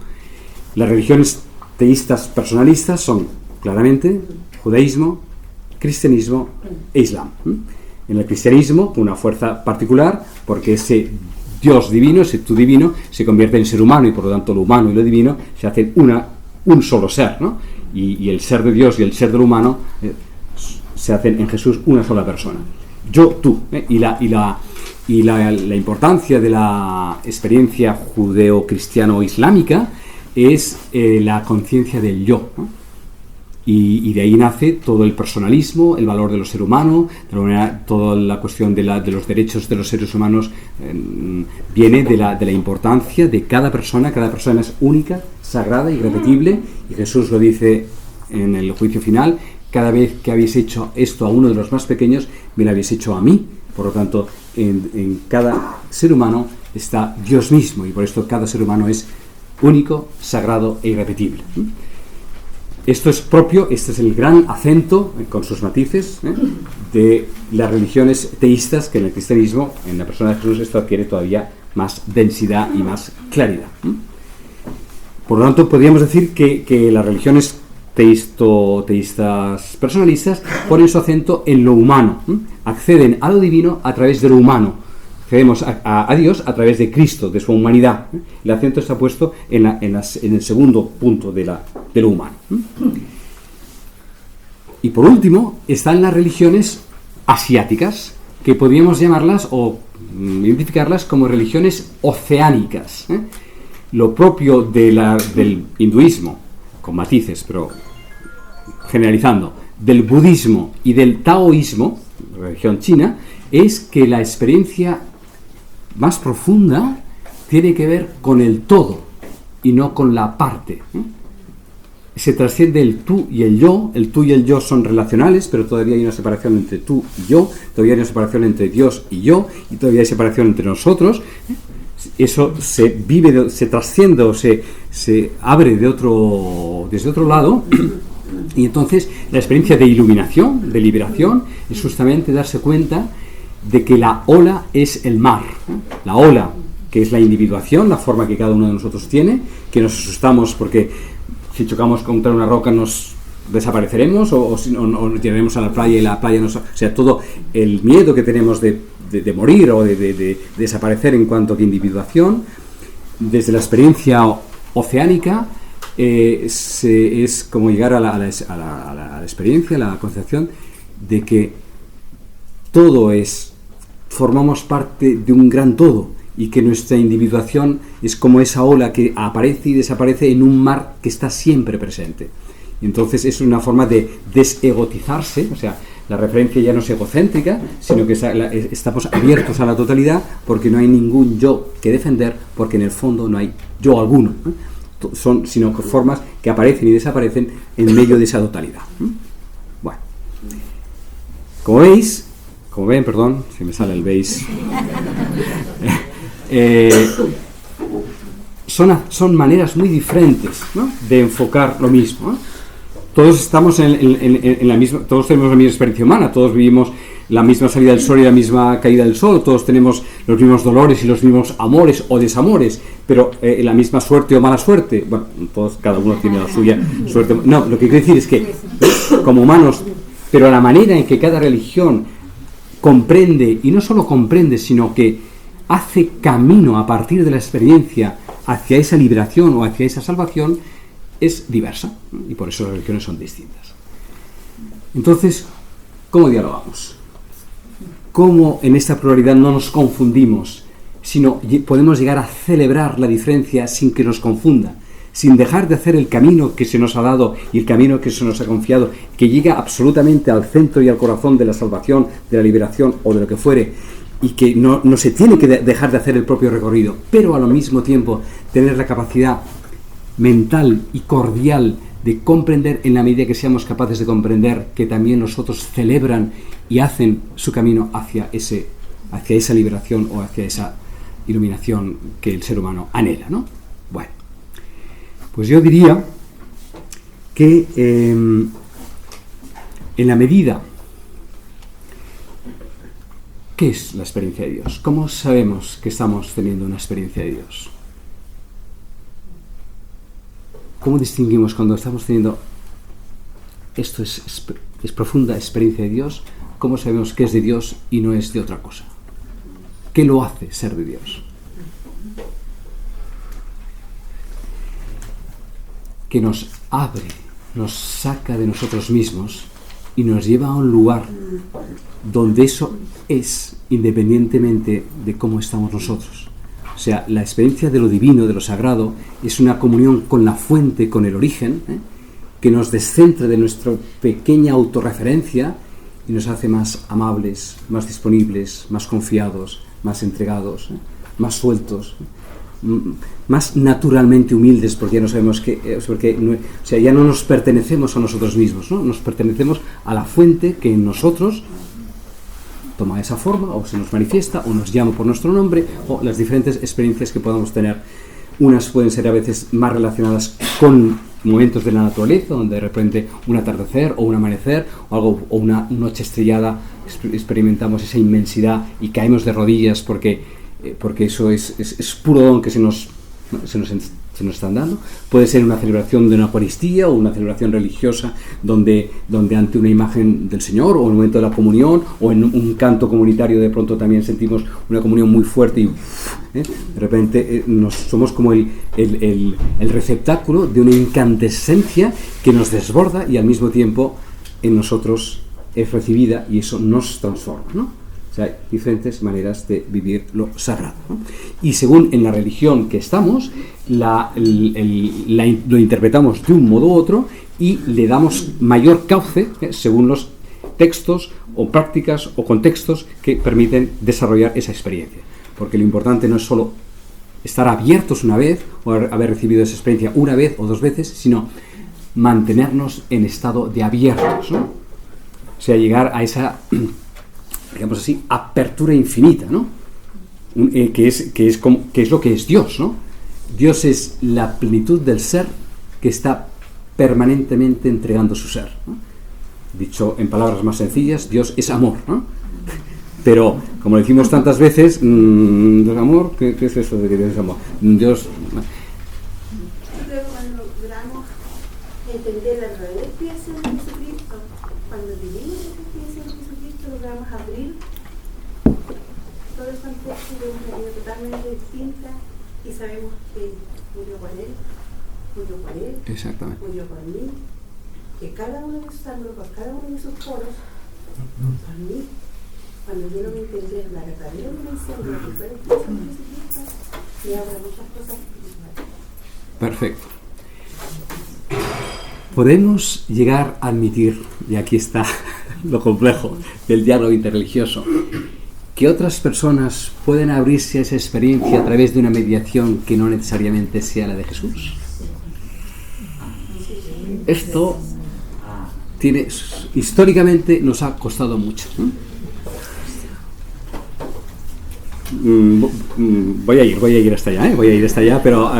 Las religiones teístas personalistas son claramente judaísmo, cristianismo e islam. En el cristianismo, con una fuerza particular, porque ese Dios divino, ese tú divino, se convierte en ser humano y por lo tanto lo humano y lo divino se hacen un solo ser, ¿no? Y el ser de Dios y el ser del humano se hacen en Jesús una sola persona. Yo, tú, y la importancia de la experiencia judeo-cristiano-islámica es la conciencia del yo, ¿no? Y de ahí nace todo el personalismo, el valor de los seres humanos, de alguna manera, toda la cuestión de los derechos de los seres humanos viene de la importancia de cada persona es única, sagrada, irrepetible, y Jesús lo dice en el juicio final: cada vez que habéis hecho esto a uno de los más pequeños, me lo habéis hecho a mí. Por lo tanto, en cada ser humano está Dios mismo, y por esto cada ser humano es único, sagrado e irrepetible. Esto es propio, este es el gran acento, con sus matices, de las religiones teístas, que en el cristianismo, en la persona de Jesús, esto adquiere todavía más densidad y más claridad. Por lo tanto, podríamos decir que las religiones teístas personalistas ponen su acento en lo humano, acceden a lo divino a través de lo humano. Accedemos a Dios a través de Cristo, de su humanidad. El acento está puesto en el segundo punto de lo humano. Y por último, están las religiones asiáticas, que podríamos llamarlas o identificarlas como religiones oceánicas. Lo propio del hinduismo, con matices, pero generalizando, del budismo y del taoísmo, religión china, es que la experiencia más profunda tiene que ver con el todo y no con la parte. Se trasciende el tú y el yo. El tú y el yo son relacionales, pero todavía hay una separación entre tú y yo, todavía hay una separación entre Dios y yo, y todavía hay separación entre nosotros. Eso se vive, se trasciende o se abre desde otro lado. Y entonces la experiencia de iluminación, de liberación, es justamente darse cuenta de que la ola es el mar. La ola, que es la individuación, la forma que cada uno de nosotros tiene, que nos asustamos porque si chocamos contra una roca nos desapareceremos o nos tiraremos a la playa y la playa nos... O sea, todo el miedo que tenemos de morir o de desaparecer en cuanto que individuación, desde la experiencia oceánica, es como llegar a la experiencia, a la concepción de que todo formamos parte de un gran todo, y que nuestra individuación es como esa ola que aparece y desaparece en un mar que está siempre presente. Y entonces es una forma de desegotizarse, o sea, la referencia ya no es egocéntrica, sino que estamos abiertos a la totalidad, porque no hay ningún yo que defender, porque en el fondo no hay yo alguno, ¿no? Sino formas que aparecen y desaparecen en medio de esa totalidad. Bueno, como ven, perdón, si me sale el veis, son maneras muy diferentes, ¿no?, de enfocar lo mismo, ¿no? Todos estamos en la misma, todos tenemos la misma experiencia humana, todos vivimos la misma salida del sol y la misma caída del sol, todos tenemos los mismos dolores y los mismos amores o desamores, pero la misma suerte o mala suerte. Bueno, todos, cada uno tiene la suya suerte. No, lo que quiero decir es que como humanos, pero la manera en que cada religión comprende, y no solo comprende, sino que hace camino a partir de la experiencia hacia esa liberación o hacia esa salvación es diversa, y por eso las religiones son distintas. Entonces, ¿cómo dialogamos? ¿Cómo en esta pluralidad no nos confundimos, sino podemos llegar a celebrar la diferencia sin que nos confunda, sin dejar de hacer el camino que se nos ha dado y el camino que se nos ha confiado, que llega absolutamente al centro y al corazón de la salvación, de la liberación o de lo que fuere, y que no se tiene que dejar de hacer el propio recorrido, pero al mismo tiempo tener la capacidad mental y cordial de comprender, en la medida que seamos capaces de comprender, que también nosotros celebran y hacen su camino hacia esa liberación o hacia esa iluminación que el ser humano anhela, ¿no? Bueno, pues yo diría que en la medida... ¿Qué es la experiencia de Dios? ¿Cómo sabemos que estamos teniendo una experiencia de Dios? ¿Cómo distinguimos cuando estamos teniendo esto es profunda experiencia de Dios? ¿Cómo sabemos que es de Dios y no es de otra cosa? ¿Qué lo hace ser de Dios? Que nos abre, nos saca de nosotros mismos y nos lleva a un lugar donde eso es, independientemente de cómo estamos nosotros. O sea, la experiencia de lo divino, de lo sagrado, es una comunión con la fuente, con el origen, que nos descentra de nuestra pequeña autorreferencia y nos hace más amables, más disponibles, más confiados, más entregados, más sueltos, más naturalmente humildes, porque ya no sabemos ya no nos pertenecemos a nosotros mismos, ¿no? Nos pertenecemos a la fuente que en nosotros toma esa forma, o se nos manifiesta, o nos llama por nuestro nombre, o las diferentes experiencias que podamos tener. Unas pueden ser a veces más relacionadas con momentos de la naturaleza, donde de repente un atardecer o un amanecer o una noche estrellada experimentamos esa inmensidad y caemos de rodillas porque eso es puro don que se nos están dando. Puede ser una celebración de una Eucaristía o una celebración religiosa donde ante una imagen del Señor o en un momento de la comunión o en un canto comunitario de pronto también sentimos una comunión muy fuerte y de repente somos como el receptáculo de una incandescencia que nos desborda y al mismo tiempo en nosotros es recibida y eso nos transforma, ¿no? O sea, hay diferentes maneras de vivir lo sagrado, ¿no? Y según en la religión que estamos, lo interpretamos de un modo u otro y le damos mayor cauce según los textos o prácticas o contextos que permiten desarrollar esa experiencia. Porque lo importante no es solo estar abiertos una vez o haber recibido esa experiencia una vez o dos veces, sino mantenernos en estado de abiertos, ¿no? O sea, llegar a esa, digamos así, apertura infinita, ¿no? Que es lo que es Dios, ¿no? Dios es la plenitud del ser que está permanentemente entregando su ser, ¿no? Dicho en palabras más sencillas, Dios es amor, ¿no? Pero, como decimos tantas veces, ¿Dios amor? ¿Qué es eso de que Dios es amor? Dios... Luego cuando logramos entender la verdadera expiación de Jesucristo, cuando vivimos esa expiación de Jesucristo, logramos abrir todo el contexto de una vida totalmente distinta y sabemos que murió por él, Exactamente. murió por mí, que cada uno de sus ángulos, por cada uno de sus poros, por mí, cuando yo no me entendí la verdadera dimensión de lo que fue la expiación de Jesucristo, me abre muchas cosas espirituales. Perfecto. Podemos llegar a admitir, y aquí está lo complejo del diálogo interreligioso, que otras personas pueden abrirse a esa experiencia a través de una mediación que no necesariamente sea la de Jesús. Esto históricamente nos ha costado mucho, ¿no? Voy a ir hasta allá, pero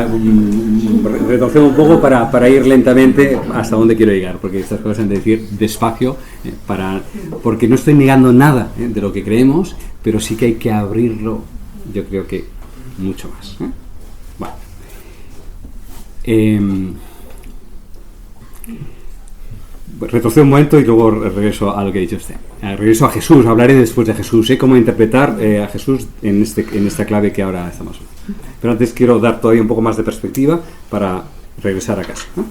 retorcemos un poco para ir lentamente hasta donde quiero llegar, porque estas cosas han de decir despacio, porque no estoy negando nada de lo que creemos, pero sí que hay que abrirlo, yo creo que mucho más. Bueno. Retrocedo un momento y luego regreso a lo que ha dicho usted. Regreso a Jesús, hablaré después de Jesús, cómo interpretar a Jesús en esta clave que ahora estamos. Pero antes quiero dar todavía un poco más de perspectiva para regresar a casa, ¿no?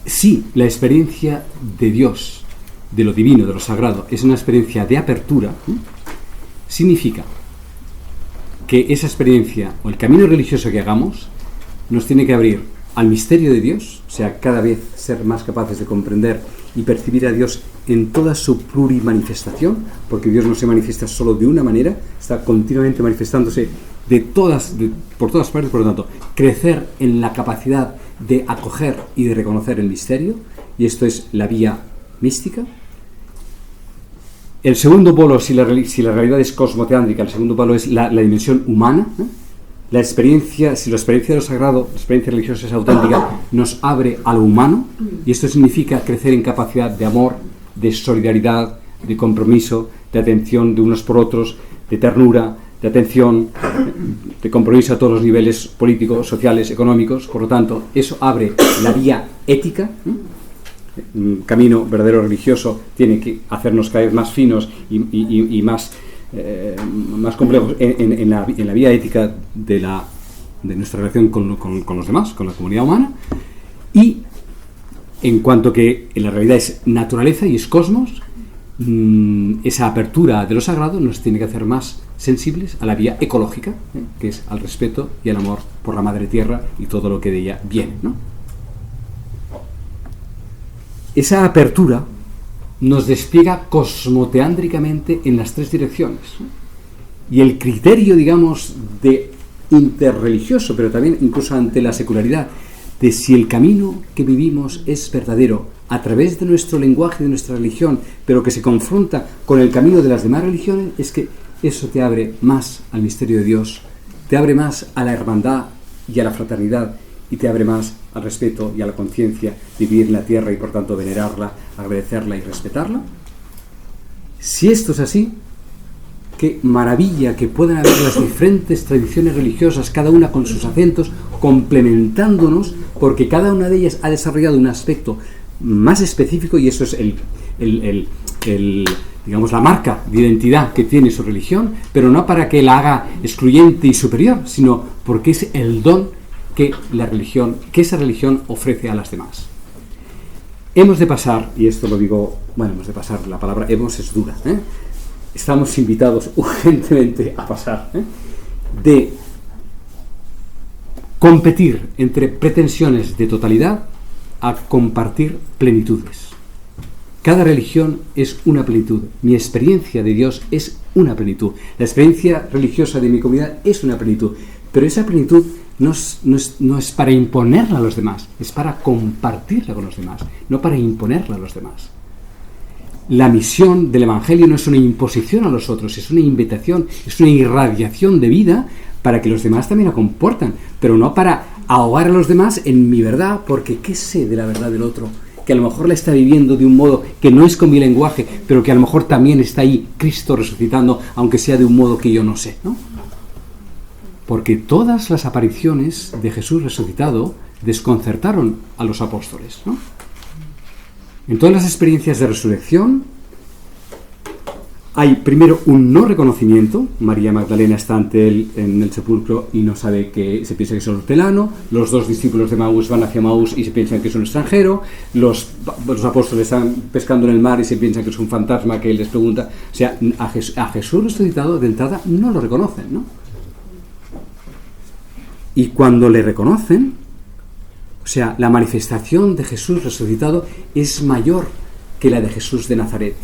Si la experiencia de Dios, de lo divino, de lo sagrado, es una experiencia de apertura, significa que esa experiencia o el camino religioso que hagamos nos tiene que abrir al misterio de Dios, o sea, cada vez ser más capaces de comprender y percibir a Dios en toda su plurimanifestación, porque Dios no se manifiesta solo de una manera, está continuamente manifestándose por todas partes. Por lo tanto, crecer en la capacidad de acoger y de reconocer el misterio, y esto es la vía mística. El segundo polo, si la realidad es cosmoteándrica, el segundo polo es la dimensión humana, ¿no? La experiencia, si la experiencia de lo sagrado, la experiencia religiosa es auténtica, nos abre a lo humano, y esto significa crecer en capacidad de amor, de solidaridad, de compromiso, de atención de unos por otros, de ternura, de atención, de compromiso a todos los niveles políticos, sociales, económicos. Por lo tanto, eso abre la vía ética. Un camino verdadero religioso tiene que hacernos cada vez más finos y más complejos en la vía ética de nuestra relación con los demás, con la comunidad humana. Y en cuanto que la realidad es naturaleza y es cosmos, esa apertura de lo sagrado nos tiene que hacer más sensibles a la vía ecológica, que es al respeto y al amor por la madre tierra y todo lo que de ella viene, ¿no? Esa apertura nos despliega cosmoteándricamente en las tres direcciones, ¿no? Y el criterio, digamos, de interreligioso, pero también incluso ante la secularidad, de si el camino que vivimos es verdadero a través de nuestro lenguaje, de nuestra religión, pero que se confronta con el camino de las demás religiones, es que eso te abre más al misterio de Dios, te abre más a la hermandad y a la fraternidad, y te abre más al respeto y a la conciencia de vivir en la tierra y por tanto venerarla, agradecerla y respetarla. Si esto es así, qué maravilla que puedan haber las diferentes tradiciones religiosas, cada una con sus acentos, complementándonos, porque cada una de ellas ha desarrollado un aspecto más específico, y eso es digamos, la marca de identidad que tiene su religión, pero no para que la haga excluyente y superior, sino porque es el don que esa religión ofrece a las demás. Hemos de pasar, y esto lo digo, la palabra hemos es dura, estamos invitados urgentemente a pasar, de competir entre pretensiones de totalidad a compartir plenitudes. Cada religión es una plenitud. Mi experiencia de Dios es una plenitud. La experiencia religiosa de mi comunidad es una plenitud. Pero esa plenitud no es para imponerla a los demás, es para compartirla con los demás, no para imponerla a los demás. La misión del Evangelio no es una imposición a los otros, es una invitación, es una irradiación de vida para que los demás también la comportan, pero no para ahogar a los demás en mi verdad, porque ¿qué sé de la verdad del otro? Que a lo mejor la está viviendo de un modo que no es con mi lenguaje, pero que a lo mejor también está ahí Cristo resucitando, aunque sea de un modo que yo no sé, ¿no? Porque todas las apariciones de Jesús resucitado desconcertaron a los apóstoles, ¿no? En todas las experiencias de resurrección hay primero un no reconocimiento. María Magdalena está ante él en el sepulcro y no sabe, que se piensa que es un hortelano. Los dos discípulos de Maús van hacia Maús y se piensan que es un extranjero. Los apóstoles están pescando en el mar y se piensan que es un fantasma que les pregunta. O sea, a Jesús resucitado de entrada no lo reconocen, ¿no? Y cuando le reconocen, o sea, la manifestación de Jesús resucitado es mayor que la de Jesús de Nazaret.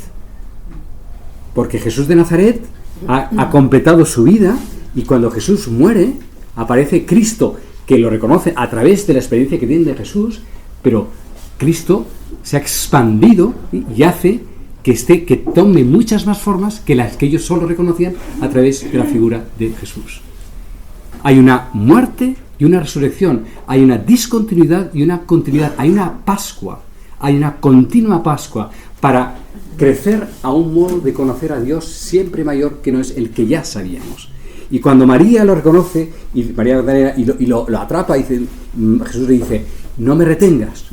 Porque Jesús de Nazaret ha completado su vida, y cuando Jesús muere, aparece Cristo, que lo reconoce a través de la experiencia que tiene de Jesús, pero Cristo se ha expandido y hace que tome muchas más formas que las que ellos solo reconocían a través de la figura de Jesús. Hay una muerte y una resurrección, hay una discontinuidad y una continuidad, hay una Pascua, hay una continua Pascua para crecer a un modo de conocer a Dios siempre mayor, que no es el que ya sabíamos. Y cuando María lo reconoce, y María Magdalena y lo atrapa, Jesús le dice: no me retengas,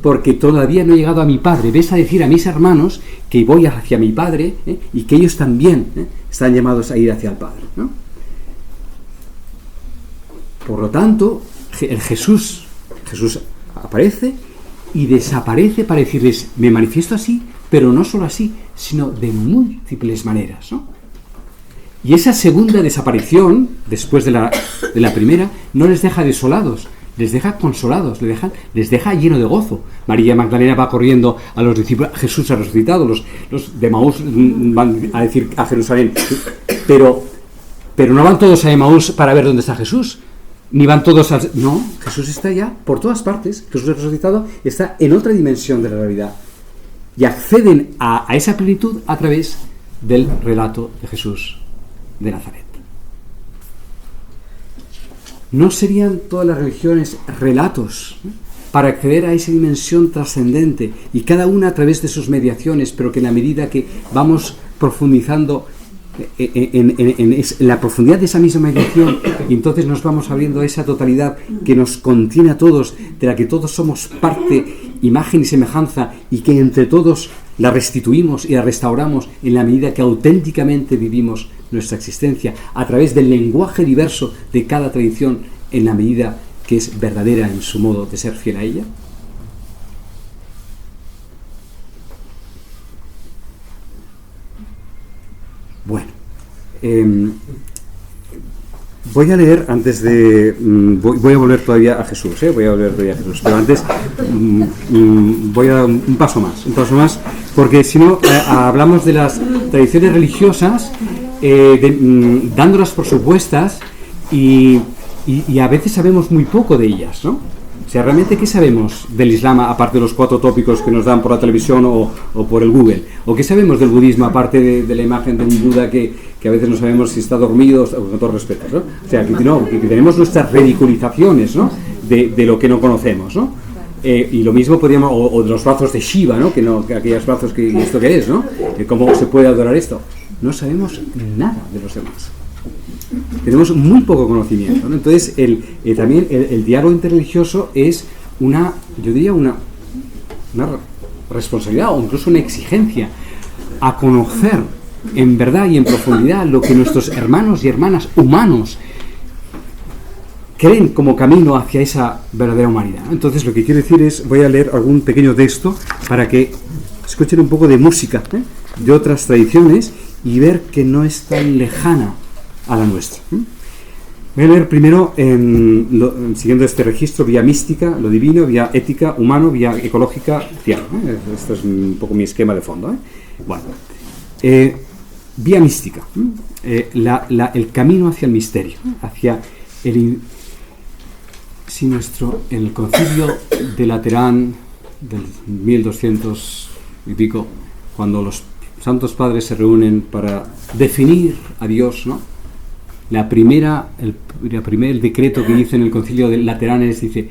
porque todavía no he llegado a mi Padre. Ves a decir a mis hermanos que voy hacia mi Padre, y que ellos también están llamados a ir hacia el Padre, ¿no? Por lo tanto, Jesús aparece y desaparece para decirles, me manifiesto así, pero no solo así, sino de múltiples maneras, ¿no? Y esa segunda desaparición, después de la primera, no les deja desolados, les deja consolados, les deja lleno de gozo. María Magdalena va corriendo a los discípulos, Jesús ha resucitado, los de Emaús van a decir a Jerusalén, pero no van todos a Emaús para ver dónde está Jesús, ni van todos al... No, Jesús está ya por todas partes, Jesús ha resucitado, está en otra dimensión de la realidad, y acceden a esa plenitud a través del relato de Jesús de Nazaret. ¿No serían todas las religiones relatos para acceder a esa dimensión trascendente, y cada una a través de sus mediaciones, pero que en la medida que vamos profundizando en la profundidad de esa misma mediación, y entonces nos vamos abriendo a esa totalidad que nos contiene a todos, de la que todos somos parte, imagen y semejanza, y que entre todos la restituimos y la restauramos en la medida que auténticamente vivimos nuestra existencia a través del lenguaje diverso de cada tradición, en la medida que es verdadera en su modo de ser fiel a ella? Bueno, voy a leer antes de... voy a volver todavía a Jesús, pero antes voy a dar un paso más, porque si no, hablamos de las tradiciones religiosas, dándolas por supuestas, y a veces sabemos muy poco de ellas, ¿no? O sea, ¿realmente qué sabemos del Islam, aparte de los 4 tópicos que nos dan por la televisión o por el Google? ¿O qué sabemos del budismo, aparte de la imagen de un Buda que a veces no sabemos si está dormido, con todo respeto, ¿no? O sea, que tenemos nuestras ridiculizaciones, ¿no?, de lo que no conocemos, ¿no? Y lo mismo podríamos, o de los brazos de Shiva, ¿no? Que aquellos brazos, que esto que es, ¿no? ¿Cómo se puede adorar esto? No sabemos nada de los demás. Tenemos muy poco conocimiento, ¿no? Entonces, también el diálogo interreligioso es una responsabilidad, o incluso una exigencia, a conocer en verdad y en profundidad lo que nuestros hermanos y hermanas humanos creen como camino hacia esa verdadera humanidad. Entonces, lo que quiero decir es, voy a leer algún pequeño texto para que escuchen un poco de música, de otras tradiciones, y ver que no es tan lejana a la nuestra. Voy a leer primero, siguiendo este registro, vía mística, lo divino, vía ética, humano, vía ecológica, tierra. Este es un poco mi esquema de fondo. Bueno, vía mística, el camino hacia el misterio, hacia el concilio de Laterán del 1200 y pico, cuando los santos padres se reúnen para definir a Dios, ¿no? El decreto que dice en el concilio de Laterán dice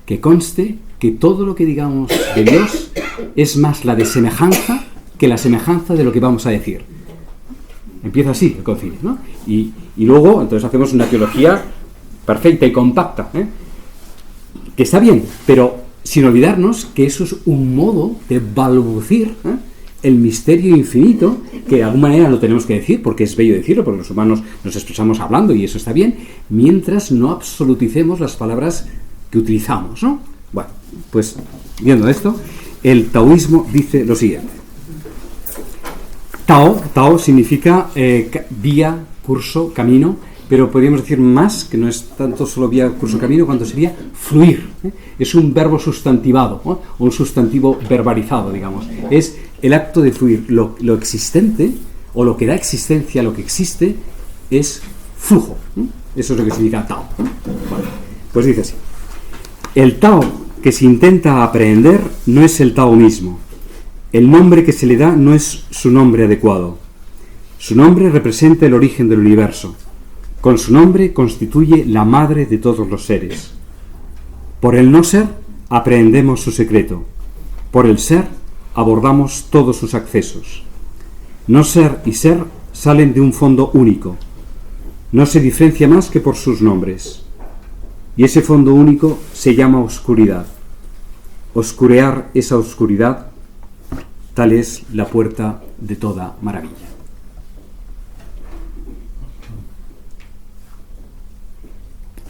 que conste que todo lo que digamos de Dios es más la de semejanza que la semejanza de lo que vamos a decir. Empieza así el concilio, ¿no? Y luego, entonces, hacemos una teología perfecta y compacta, que está bien, pero sin olvidarnos que eso es un modo de balbucir el misterio infinito, que de alguna manera lo tenemos que decir, porque es bello decirlo, porque los humanos nos expresamos hablando y eso está bien, mientras no absoluticemos las palabras que utilizamos, ¿no? Bueno, pues viendo esto, el taoísmo dice lo siguiente. Tao significa vía, curso, camino, pero podríamos decir más, que no es tanto solo vía, curso, camino, cuanto sería fluir. Es un verbo sustantivado, o un sustantivo verbalizado, digamos. Es el acto de fluir. Lo existente, o lo que da existencia a lo que existe, es flujo. Eso es lo que significa Tao. Bueno, pues dice así. El Tao que se intenta aprehender no es el Tao mismo. El nombre que se le da no es su nombre adecuado. Su nombre representa el origen del universo. Con su nombre constituye la madre de todos los seres. Por el no ser, aprehendemos su secreto. Por el ser, abordamos todos sus accesos. No ser y ser salen de un fondo único. No se diferencia más que por sus nombres. Y ese fondo único se llama oscuridad. oscurear esa oscuridad, tal es la puerta de toda maravilla.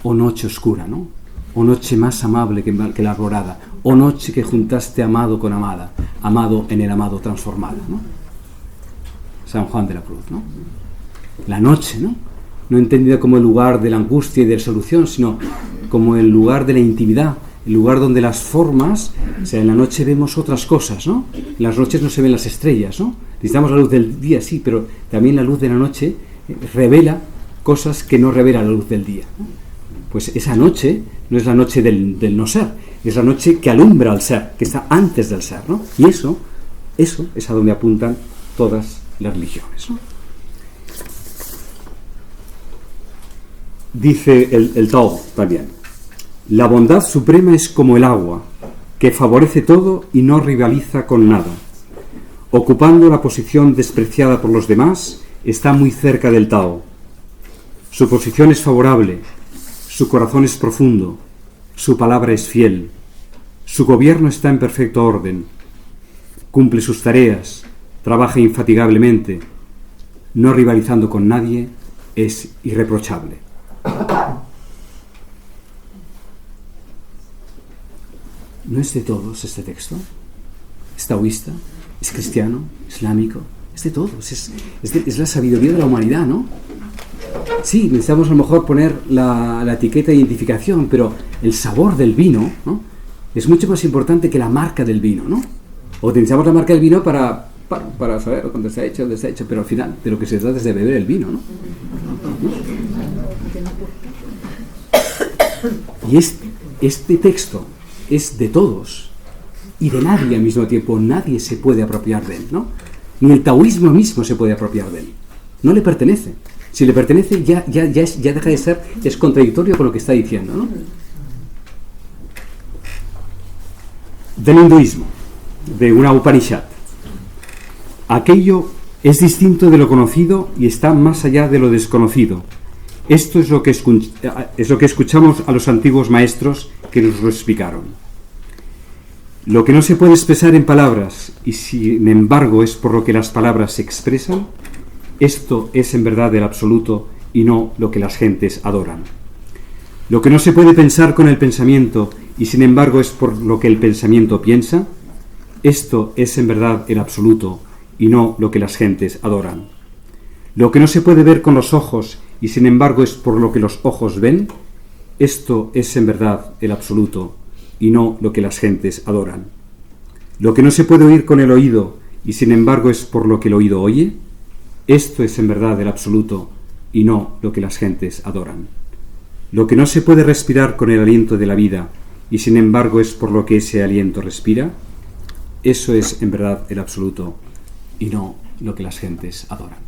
Oh noche oscura, ¿no? Oh noche más amable que la alborada. Oh noche que juntaste amado con amada, amado en el amado transformada, ¿no? San Juan de la Cruz, ¿no? La noche, ¿no? No entendida como el lugar de la angustia y de la solución, sino como el lugar de la intimidad, el lugar donde las formas, o sea, en la noche vemos otras cosas, ¿no? En las noches no se ven las estrellas, ¿no? Necesitamos la luz del día, sí, pero también la luz de la noche revela cosas que no revela la luz del día, ¿no? Pues esa noche no es la noche del no ser, es la noche que alumbra al ser, que está antes del ser, ¿no? Y eso es a donde apuntan todas las religiones, ¿no? Dice el Tao también: la bondad suprema es como el agua, que favorece todo y no rivaliza con nada. Ocupando la posición despreciada por los demás, está muy cerca del Tao. Su posición es favorable, su corazón es profundo, su palabra es fiel, su gobierno está en perfecto orden, cumple sus tareas, trabaja infatigablemente, no rivalizando con nadie, es irreprochable. ¿No es de todos este texto? ¿Es taoísta? ¿Es cristiano? ¿Islámico? Es de todos, es la sabiduría de la humanidad, ¿no? Sí, necesitamos a lo mejor poner la etiqueta de identificación, pero el sabor del vino, ¿no? Es mucho más importante que la marca del vino, ¿no? O utilizamos la marca del vino para saber cuándo está hecho, dónde está hecho, pero al final de lo que se trata es de beber el vino, ¿no? Y este texto es de todos y de nadie al mismo tiempo. Nadie se puede apropiar de él, ¿no? Ni el taoísmo mismo se puede apropiar de él. No le pertenece. Si le pertenece, ya deja de ser, es contradictorio con lo que está diciendo, ¿no? Del hinduismo, de una Upanishad. Aquello es distinto de lo conocido y está más allá de lo desconocido. Esto es lo que escuchamos a los antiguos maestros que nos lo explicaron. Lo que no se puede expresar en palabras y sin embargo es por lo que las palabras se expresan, esto es en verdad el absoluto y no lo que las gentes adoran. Lo que no se puede pensar con el pensamiento y sin embargo es por lo que el pensamiento piensa, esto es en verdad el absoluto y no lo que las gentes adoran. Lo que no se puede ver con los ojos y sin embargo es por lo que los ojos ven, esto es en verdad el absoluto y no lo que las gentes adoran. Lo que no se puede oír con el oído y sin embargo es por lo que el oído oye, esto es en verdad el absoluto y no lo que las gentes adoran. Lo que no se puede respirar con el aliento de la vida y sin embargo es por lo que ese aliento respira, eso es en verdad el absoluto y no lo que las gentes adoran.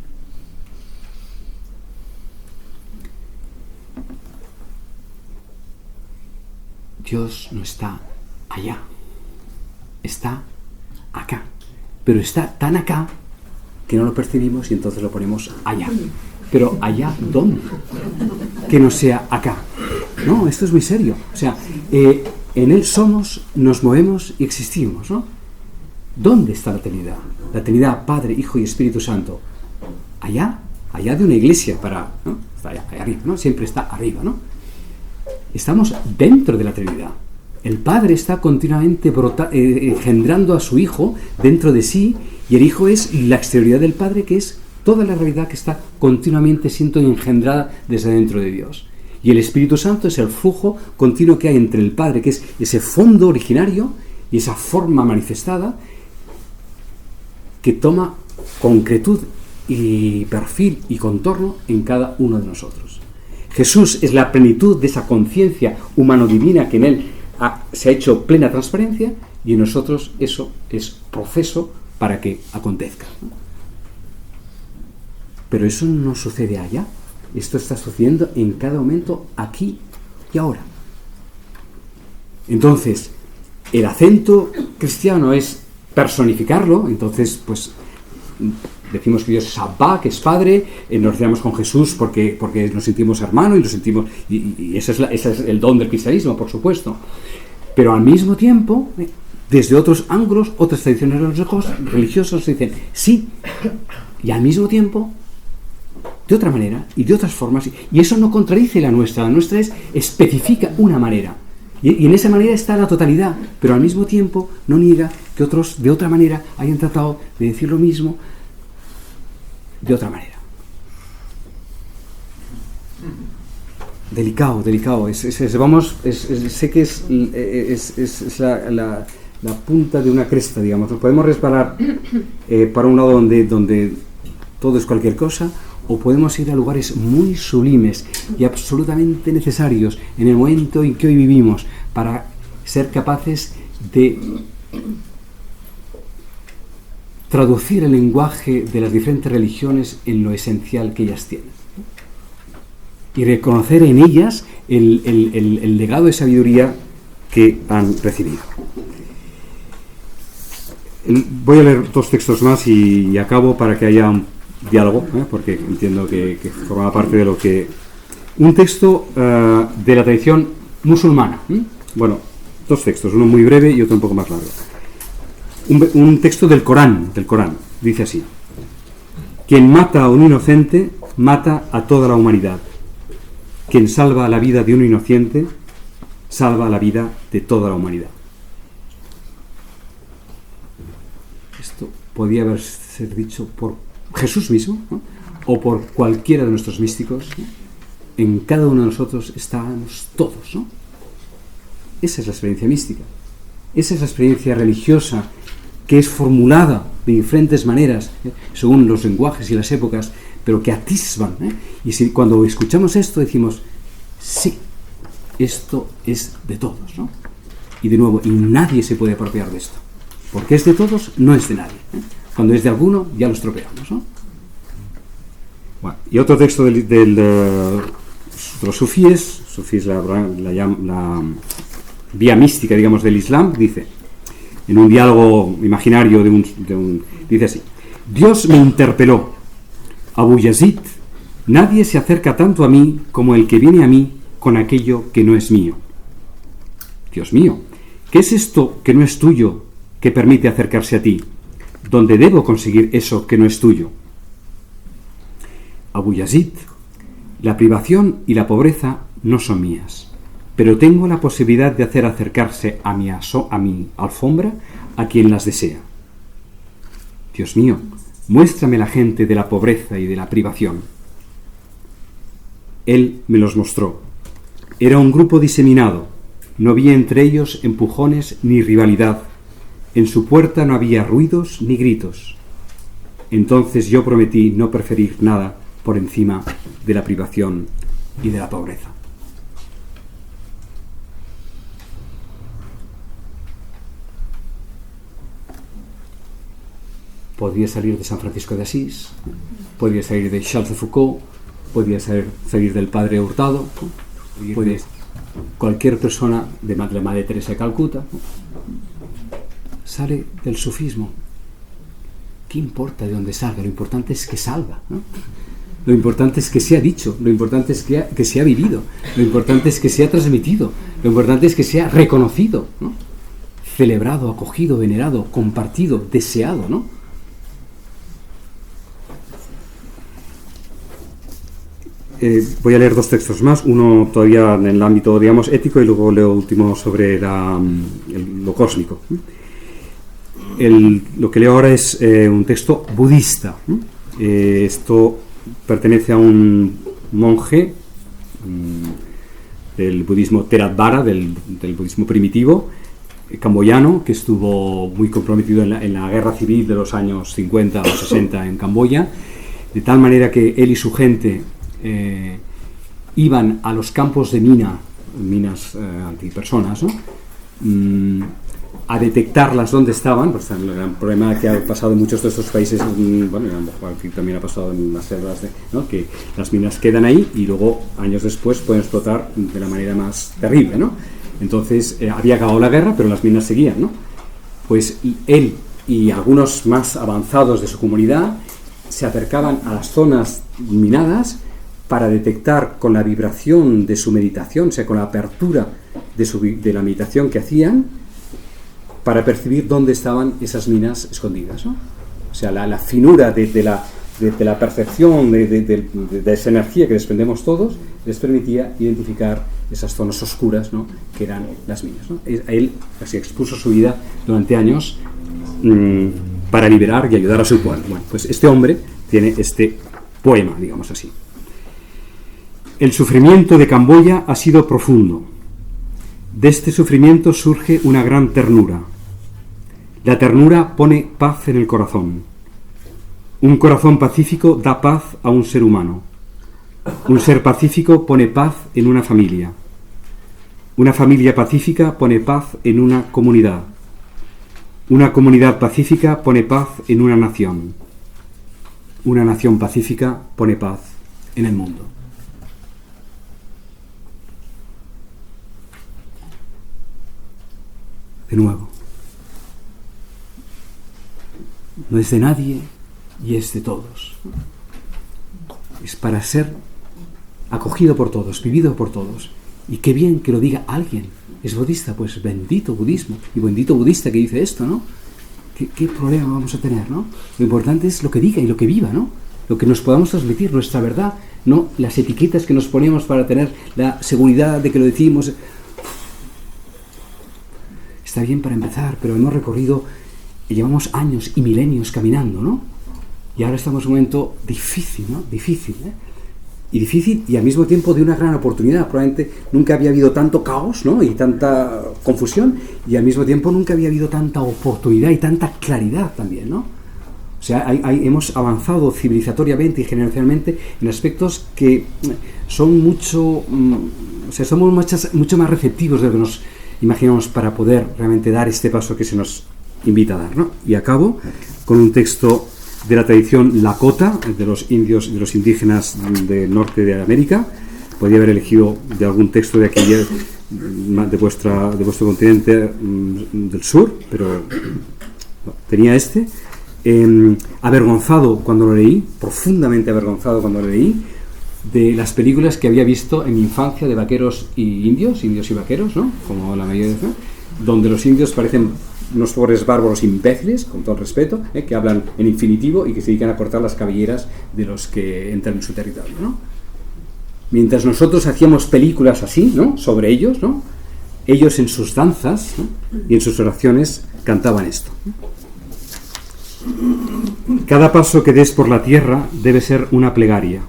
Dios no está allá, está acá, pero está tan acá que no lo percibimos y entonces lo ponemos allá. Pero allá, ¿dónde? Que no sea acá. No, esto es muy serio. O sea, en Él somos, nos movemos y existimos, ¿no? ¿Dónde está la Trinidad? La Trinidad, Padre, Hijo y Espíritu Santo. Allá de una iglesia ¿no? Está allá arriba, ¿no? Siempre está arriba, ¿no? Estamos dentro de la Trinidad. El Padre está continuamente engendrando a su Hijo dentro de sí, y el Hijo es la exterioridad del Padre, que es toda la realidad que está continuamente siendo engendrada desde dentro de Dios. Y el Espíritu Santo es el flujo continuo que hay entre el Padre, que es ese fondo originario y esa forma manifestada que toma concretud y perfil y contorno en cada uno de nosotros. Jesús es la plenitud de esa conciencia humano-divina que en Él se ha hecho plena transparencia, y en nosotros eso es proceso para que acontezca. Pero eso no sucede allá. Esto está sucediendo en cada momento, aquí y ahora. Entonces, el acento cristiano es personificarlo. Entonces, pues decimos que Dios es Abba, que es Padre, nos relacionamos con Jesús porque nos sentimos hermanos y nos sentimos, y ese es el don del cristianismo, por supuesto. Pero al mismo tiempo desde otros ángulos, otras tradiciones religiosas dicen sí, y al mismo tiempo de otra manera y de otras formas, y eso no contradice la nuestra especifica una manera, y en esa manera está la totalidad, pero al mismo tiempo no niega que otros de otra manera hayan tratado de decir lo mismo de otra manera. Delicado, sé que es la punta de una cresta, digamos. Nos podemos resbalar para un lado donde todo es cualquier cosa, o podemos ir a lugares muy sublimes y absolutamente necesarios en el momento en que hoy vivimos para ser capaces de traducir el lenguaje de las diferentes religiones en lo esencial que ellas tienen y reconocer en ellas el legado de sabiduría que han recibido. Voy a leer 2 textos más y acabo para que haya un diálogo, porque entiendo que forma parte de lo que... Un texto de la tradición musulmana. Bueno, 2 textos, uno muy breve y otro un poco más largo. Un texto del Corán, dice así: quien mata a un inocente, mata a toda la humanidad. Quien salva la vida de un inocente, salva la vida de toda la humanidad. Esto podía haber sido dicho por Jesús mismo, ¿no? O por cualquiera de nuestros místicos, ¿no? En cada uno de nosotros estamos todos, ¿no? Esa es la experiencia mística, esa es la experiencia religiosa que es formulada de diferentes maneras, según los lenguajes y las épocas, pero que atisban, y si cuando escuchamos esto decimos, sí, esto es de todos, ¿no? Y de nuevo, y nadie se puede apropiar de esto, porque es de todos, no es de nadie, Cuando es de alguno, ya lo estropeamos, ¿no? Bueno, y otro texto de los sufíes, la vía mística, digamos, del Islam, dice, en un diálogo imaginario dice así: Dios me interpeló, Abu Yazid, nadie se acerca tanto a mí como el que viene a mí con aquello que no es mío. Dios mío, ¿qué es esto que no es tuyo que permite acercarse a ti? ¿Dónde debo conseguir eso que no es tuyo? Abu Yazid, la privación y la pobreza no son mías, pero tengo la posibilidad de hacer acercarse a mi alfombra a quien las desea. Dios mío, muéstrame la gente de la pobreza y de la privación. Él me los mostró. Era un grupo diseminado. No había entre ellos empujones ni rivalidad. En su puerta no había ruidos ni gritos. Entonces yo prometí no preferir nada por encima de la privación y de la pobreza. Podría salir de San Francisco de Asís, podría salir de Charles de Foucault, podría salir del Padre Hurtado, cualquier persona de la Madre Teresa de Calcuta, sale del sufismo. ¿Qué importa de dónde salga? Lo importante es que salga, ¿no? Lo importante es que se ha dicho, lo importante es que se ha vivido, lo importante es que se ha transmitido, lo importante es que se ha reconocido, ¿no? Celebrado, acogido, venerado, compartido, deseado, ¿no? Voy a leer 2 textos más, uno todavía en el ámbito, digamos, ético, y luego leo último sobre lo cósmico. Lo que leo ahora es un texto budista. Esto pertenece a un monje del budismo Theravada, del budismo primitivo, camboyano, que estuvo muy comprometido en la guerra civil de los años 50 o 60 en Camboya, de tal manera que él y su gente iban a los campos de minas antipersonas, ¿no? A detectarlas donde estaban, pues el gran problema que ha pasado en muchos de estos países, bueno, aquí también ha pasado en las selvas, ¿no? Que las minas quedan ahí y luego años después pueden explotar de la manera más terrible, ¿no? Entonces había acabado la guerra, pero las minas seguían, ¿no? Pues él y algunos más avanzados de su comunidad se acercaban a las zonas minadas para detectar con la vibración de su meditación, o sea, con la apertura de la meditación que hacían, para percibir dónde estaban esas minas escondidas, ¿no? O sea, la finura de la percepción de esa energía que desprendemos todos les permitía identificar esas zonas oscuras, ¿no?, que eran las minas, ¿no? Él así expuso su vida durante años para liberar y ayudar a su pueblo. Bueno, pues este hombre tiene este poema, digamos así. El sufrimiento de Camboya ha sido profundo. De este sufrimiento surge una gran ternura. La ternura pone paz en el corazón. Un corazón pacífico da paz a un ser humano. Un ser pacífico pone paz en una familia. Una familia pacífica pone paz en una comunidad. Una comunidad pacífica pone paz en una nación. Una nación pacífica pone paz en el mundo. De nuevo, no es de nadie y es de todos. Es para ser acogido por todos, vivido por todos. Y qué bien que lo diga alguien. Es budista, pues bendito budismo y bendito budista que dice esto, ¿no? ¿Qué problema vamos a tener, no? Lo importante es lo que diga y lo que viva, ¿no? Lo que nos podamos transmitir, nuestra verdad, no las etiquetas que nos ponemos para tener la seguridad de que lo decimos. Está bien para empezar, pero hemos recorrido y llevamos años y milenios caminando, ¿no? Y ahora estamos en un momento difícil, ¿no? Difícil, ¿eh? Y difícil y al mismo tiempo de una gran oportunidad. Probablemente nunca había habido tanto caos, ¿no?, y tanta confusión, y al mismo tiempo nunca había habido tanta oportunidad y tanta claridad también, ¿no? O sea, hemos avanzado civilizatoriamente y generacionalmente en aspectos que son mucho, o sea, somos mucho más receptivos de lo que nos imaginamos para poder realmente dar este paso que se nos invita a dar, ¿no? Y acabo con un texto de la tradición Lakota, de los indios, de los indígenas del norte de América. Podría haber elegido de algún texto de aquella de vuestro continente del sur, pero tenía este. Avergonzado cuando lo leí, profundamente avergonzado cuando lo leí, de las películas que había visto en mi infancia de vaqueros y indios y vaqueros, ¿no?, como la mayoría de donde los indios parecen unos pobres bárbaros imbéciles, con todo el respeto, que hablan en infinitivo y que se dedican a cortar las cabelleras de los que entran en su territorio, ¿no? Mientras nosotros hacíamos películas así, ¿no?, sobre ellos, ¿no?, ellos en sus danzas, ¿no?, y en sus oraciones cantaban esto. Cada paso que des por la tierra debe ser una plegaria.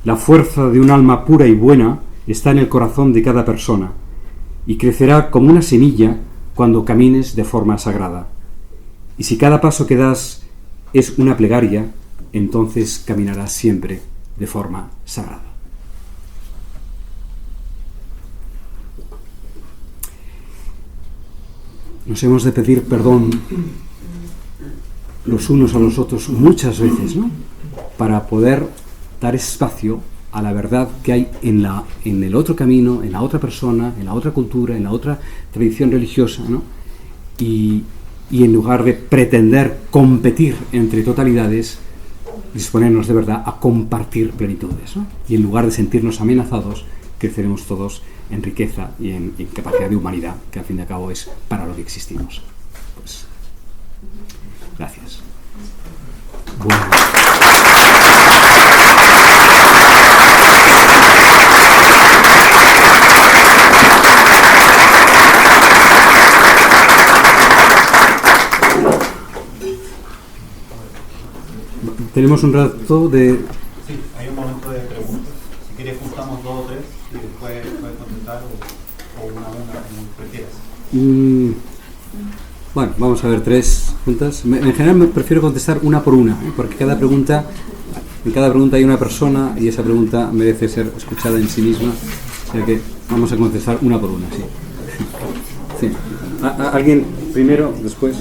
La fuerza de un alma pura y buena está en el corazón de cada persona y crecerá como una semilla cuando camines de forma sagrada. Y si cada paso que das es una plegaria, entonces caminarás siempre de forma sagrada. Nos hemos de pedir perdón los unos a los otros muchas veces, ¿no?, para poder dar espacio a la verdad que hay en el otro camino, en la otra persona, en la otra cultura, en la otra tradición religiosa, ¿no? Y en lugar de pretender competir entre totalidades, disponernos de verdad a compartir plenitudes, ¿no? Y en lugar de sentirnos amenazados, creceremos todos en riqueza y en capacidad de humanidad, que al fin y al cabo es para lo que existimos. Pues, gracias. Bueno. Tenemos un rato de... Sí, hay un momento de preguntas. Si quieres juntamos 2 o 3 y después puedes contestar o una como prefieras. Bueno, vamos a ver 3 juntas. En general me prefiero contestar una por una, porque en cada pregunta hay una persona y esa pregunta merece ser escuchada en sí misma. O sea que vamos a contestar una por una, sí. Sí. ¿Alguien primero, después?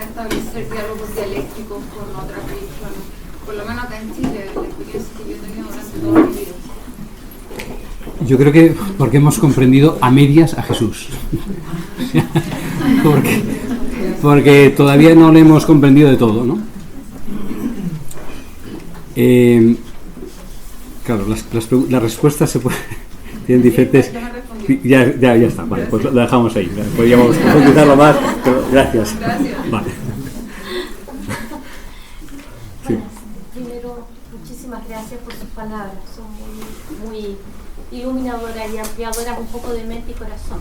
Establecer diálogos dialécticos con otras religiones, por lo menos acá en Chile, la experiencia que yo he tenido durante toda mi vida. Yo creo que porque hemos comprendido a medias a Jesús. porque todavía no lo hemos comprendido de todo, ¿no? Claro, las respuestas se pueden... tienen diferentes... Ya me respondió. Ya está, vale, pues lo dejamos ahí. Podríamos profundizarlo más, pero gracias. Gracias. Vale. Sí. Bueno, primero, muchísimas gracias por sus palabras. Son muy iluminadoras y ampliadoras un poco de mente y corazón.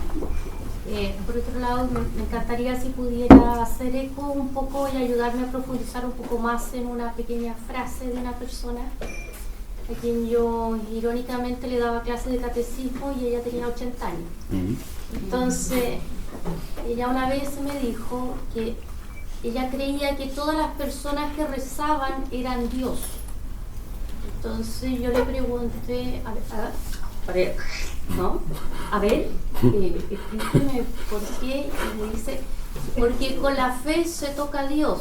Por otro lado, me encantaría si pudiera hacer eco un poco y ayudarme a profundizar un poco más en una pequeña frase de una persona a quien yo irónicamente le daba clases de catecismo y ella tenía 80 años. Entonces, ella una vez me dijo que ella creía que todas las personas que rezaban eran Dios. Entonces yo le pregunté, explíqueme por qué, y me dice, porque con la fe se toca a Dios,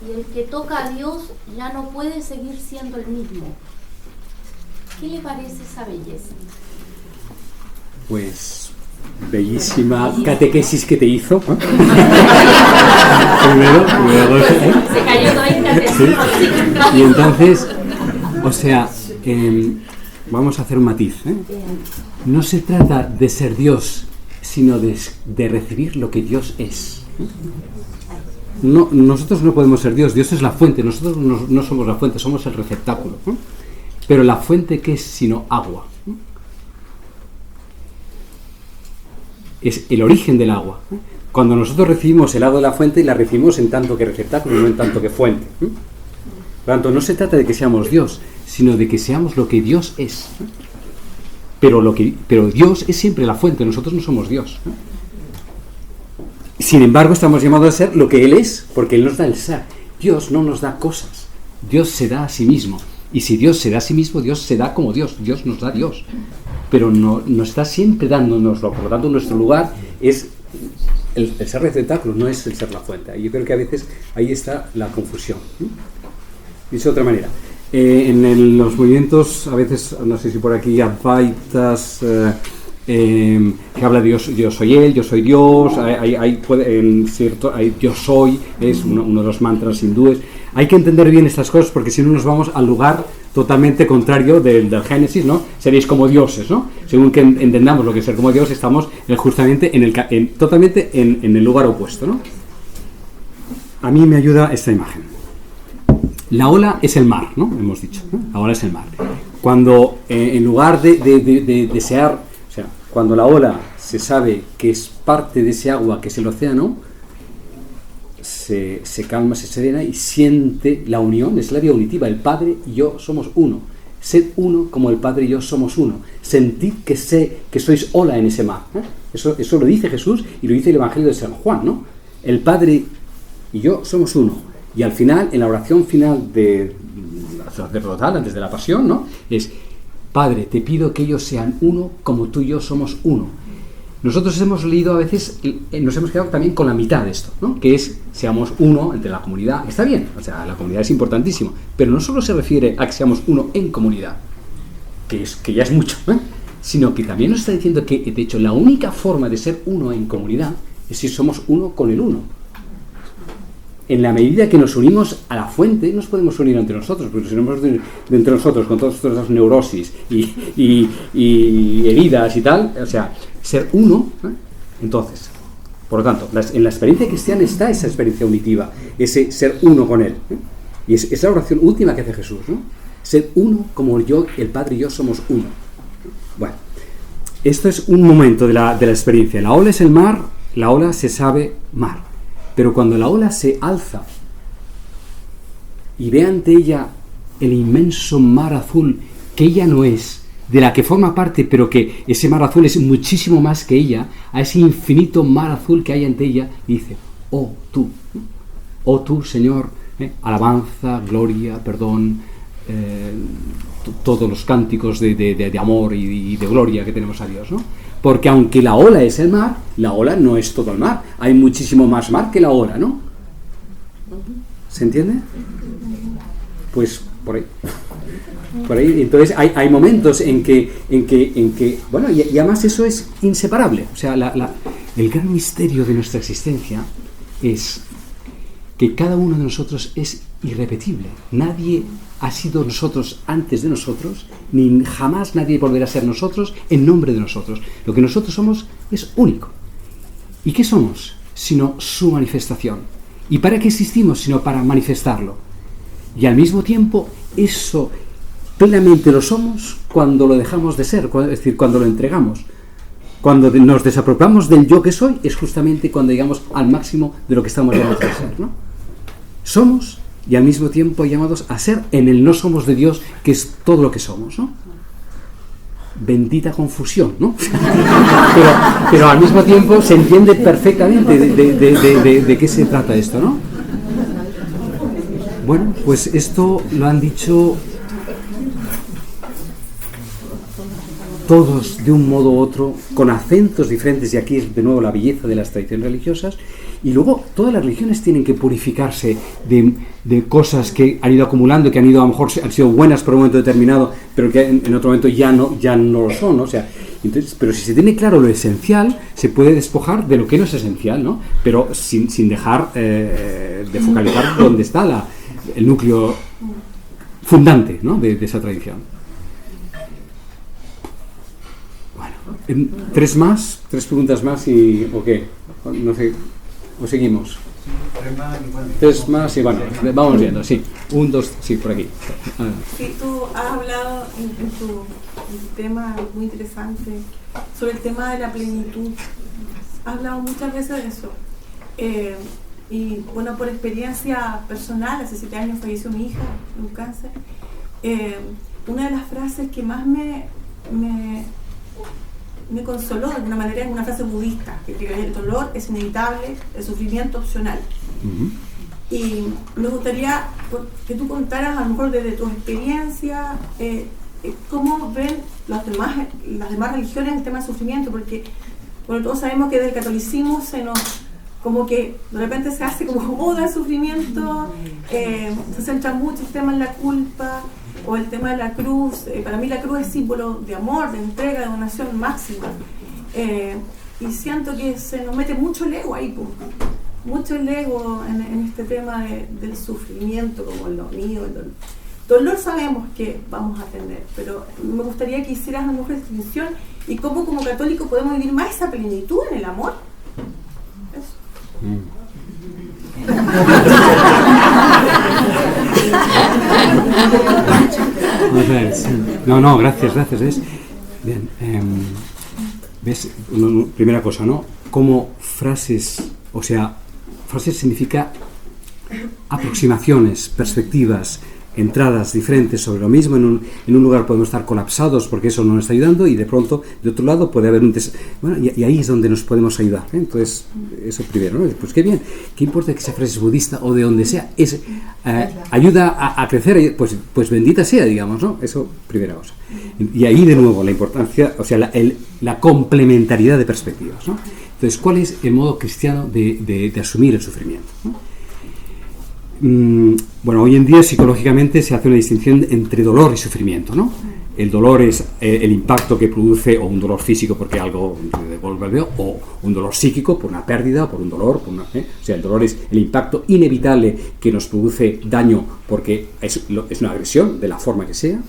y el que toca a Dios ya no puede seguir siendo el mismo. ¿Qué le parece esa belleza? Pues bellísima catequesis que te hizo. Primero, se cayó toda en catecismo. sí. Y entonces, o sea, vamos a hacer un matiz. No se trata de ser Dios, sino de recibir lo que Dios es. No, nosotros no podemos ser Dios. Dios es la fuente. Nosotros no somos la fuente, somos el receptáculo. Pero la fuente, ¿qué es sino agua? Es el origen del agua. Cuando nosotros recibimos el agua de la fuente, la recibimos en tanto que receptáculo, no en tanto que fuente. Por lo tanto, no se trata de que seamos Dios, sino de que seamos lo que Dios es. Pero Dios es siempre la fuente, nosotros no somos Dios. Sin embargo, estamos llamados a ser lo que Él es, porque Él nos da el ser. Dios no nos da cosas, Dios se da a sí mismo. Y si Dios se da a sí mismo, Dios se da como Dios, Dios nos da Dios. Pero no está siempre dándonoslo, por lo tanto nuestro lugar es el ser receptáculo, no es el ser la fuente. Y yo creo que a veces ahí está la confusión. Dicho de otra manera, en los movimientos, a veces, no sé si por aquí Advaitas, que habla de Dios, yo soy Él, yo soy Dios, yo soy, es uno de los mantras hindúes. Hay que entender bien estas cosas porque si no nos vamos al lugar totalmente contrario del Génesis, ¿no? Seréis como dioses, ¿no? Según que entendamos lo que es ser como Dios, estamos justamente totalmente en el lugar opuesto, ¿no? A mí me ayuda esta imagen. La ola es el mar, ¿no? Hemos dicho, ¿no? La ola es el mar. Cuando en lugar de desear, o sea, cuando la ola se sabe que es parte de ese agua que es el océano, se calma, se serena y siente la unión, es la vía unitiva, el Padre y yo somos uno. Sed uno como el Padre y yo somos uno. Sentid que sois ola en ese mar. Eso lo dice Jesús y lo dice el Evangelio de San Juan, ¿no? El Padre y yo somos uno. Y al final, en la oración final de sacerdotal, antes de la pasión, ¿no? Es, Padre, te pido que ellos sean uno como tú y yo somos uno. Nosotros hemos leído a veces, nos hemos quedado también con la mitad de esto, ¿no? Que es, seamos uno entre la comunidad. Está bien, o sea, la comunidad es importantísimo, pero no solo se refiere a que seamos uno en comunidad, que ya es mucho, sino que también nos está diciendo que, de hecho, la única forma de ser uno en comunidad es si somos uno con el uno. En la medida que nos unimos a la fuente, nos podemos unir entre nosotros, porque si nos unimos entre nosotros con todas nuestras neurosis y heridas y tal, o sea, ser uno, entonces, por lo tanto, en la experiencia cristiana está esa experiencia unitiva, ese ser uno con Él, y es la oración última que hace Jesús, ¿no? Ser uno como yo, el Padre y yo somos uno. Bueno, esto es un momento de la experiencia. La ola es el mar, la ola se sabe mar. Pero cuando la ola se alza y ve ante ella el inmenso mar azul que ella no es, de la que forma parte, pero que ese mar azul es muchísimo más que ella, a ese infinito mar azul que hay ante ella, y dice, oh tú, Señor, alabanza, gloria, perdón, todos los cánticos de amor y de gloria que tenemos a Dios, ¿no? Porque aunque la ola es el mar, la ola no es todo el mar. Hay muchísimo más mar que la ola, ¿no? ¿Se entiende? Pues por ahí. Por ahí. Entonces hay momentos en que bueno, y además eso es inseparable. O sea, el gran misterio de nuestra existencia es que cada uno de nosotros es irrepetible. Nadie ha sido nosotros antes de nosotros, ni jamás nadie volverá a ser nosotros en nombre de nosotros. Lo que nosotros somos es único. ¿Y qué somos? Sino su manifestación. ¿Y para qué existimos? Sino para manifestarlo. Y al mismo tiempo, eso plenamente lo somos cuando lo dejamos de ser, es decir, cuando lo entregamos. Cuando nos desapropiamos del yo que soy, es justamente cuando llegamos al máximo de lo que estamos llamados a ser, ¿no? Somos y al mismo tiempo llamados a ser en el no somos de Dios, que es todo lo que somos, ¿no? Bendita confusión, ¿no? pero al mismo tiempo se entiende perfectamente de qué se trata esto, ¿no? Bueno, pues esto lo han dicho todos de un modo u otro, con acentos diferentes, y aquí es de nuevo la belleza de las tradiciones religiosas. Y luego todas las religiones tienen que purificarse de cosas que han ido acumulando, que han ido, a lo mejor han sido buenas por un momento determinado, pero que en otro momento ya no lo son, ¿no? O sea, entonces, pero si se tiene claro lo esencial, se puede despojar de lo que no es esencial, ¿no? Pero sin dejar de focalizar dónde está el núcleo fundante, ¿no? de esa tradición. Bueno, tres preguntas más ¿o qué? No sé, ¿o seguimos? Tres más y bueno, vamos viendo, sí. 1, 2, sí, por aquí. Sí, tú has hablado en tu tema muy interesante sobre el tema de la plenitud. Has hablado muchas veces de eso. Y bueno, por experiencia personal, hace 7 años falleció mi hija de un cáncer. Una de las frases que más me consoló de alguna manera es una frase budista, que el dolor es inevitable, el sufrimiento opcional. Uh-huh. Y me gustaría que tú contaras, a lo mejor desde tu experiencia, cómo ven las demás religiones el tema del sufrimiento, porque bueno, todos sabemos que desde el catolicismo como que de repente se hace como oda al sufrimiento, se centra mucho el tema en la culpa, o el tema de la cruz. Para mí la cruz es símbolo de amor, de entrega, de donación máxima, y siento que se nos mete mucho el ego ahí, mucho el ego en este tema del sufrimiento, como lo mío, el dolor sabemos que vamos a tener, pero me gustaría que hicieras a lo mejor distinción y cómo como católico podemos vivir más esa plenitud en el amor. Eso. No, gracias. Bien, ¿ves? Primera cosa, ¿no? Como frases, o sea, frases significa aproximaciones, perspectivas, entradas diferentes sobre lo mismo. En un lugar podemos estar colapsados porque eso no nos está ayudando, y de pronto de otro lado puede haber y ahí es donde nos podemos ayudar, ¿eh? Entonces eso primero, ¿no? Pues qué bien, qué importa que sea frase budista o de donde sea, ayuda a crecer, pues bendita sea, digamos, ¿no? Eso primera cosa. Y ahí de nuevo la importancia, o sea, la complementariedad de perspectivas, ¿no? Entonces, ¿cuál es el modo cristiano de asumir el sufrimiento, ¿no? Bueno, hoy en día psicológicamente se hace una distinción entre dolor y sufrimiento, ¿no? El dolor es el impacto que produce, o un dolor físico porque algo te devuelve, o un dolor psíquico por una pérdida, o por un dolor, o sea, el dolor es el impacto inevitable que nos produce daño porque es una agresión de la forma que sea.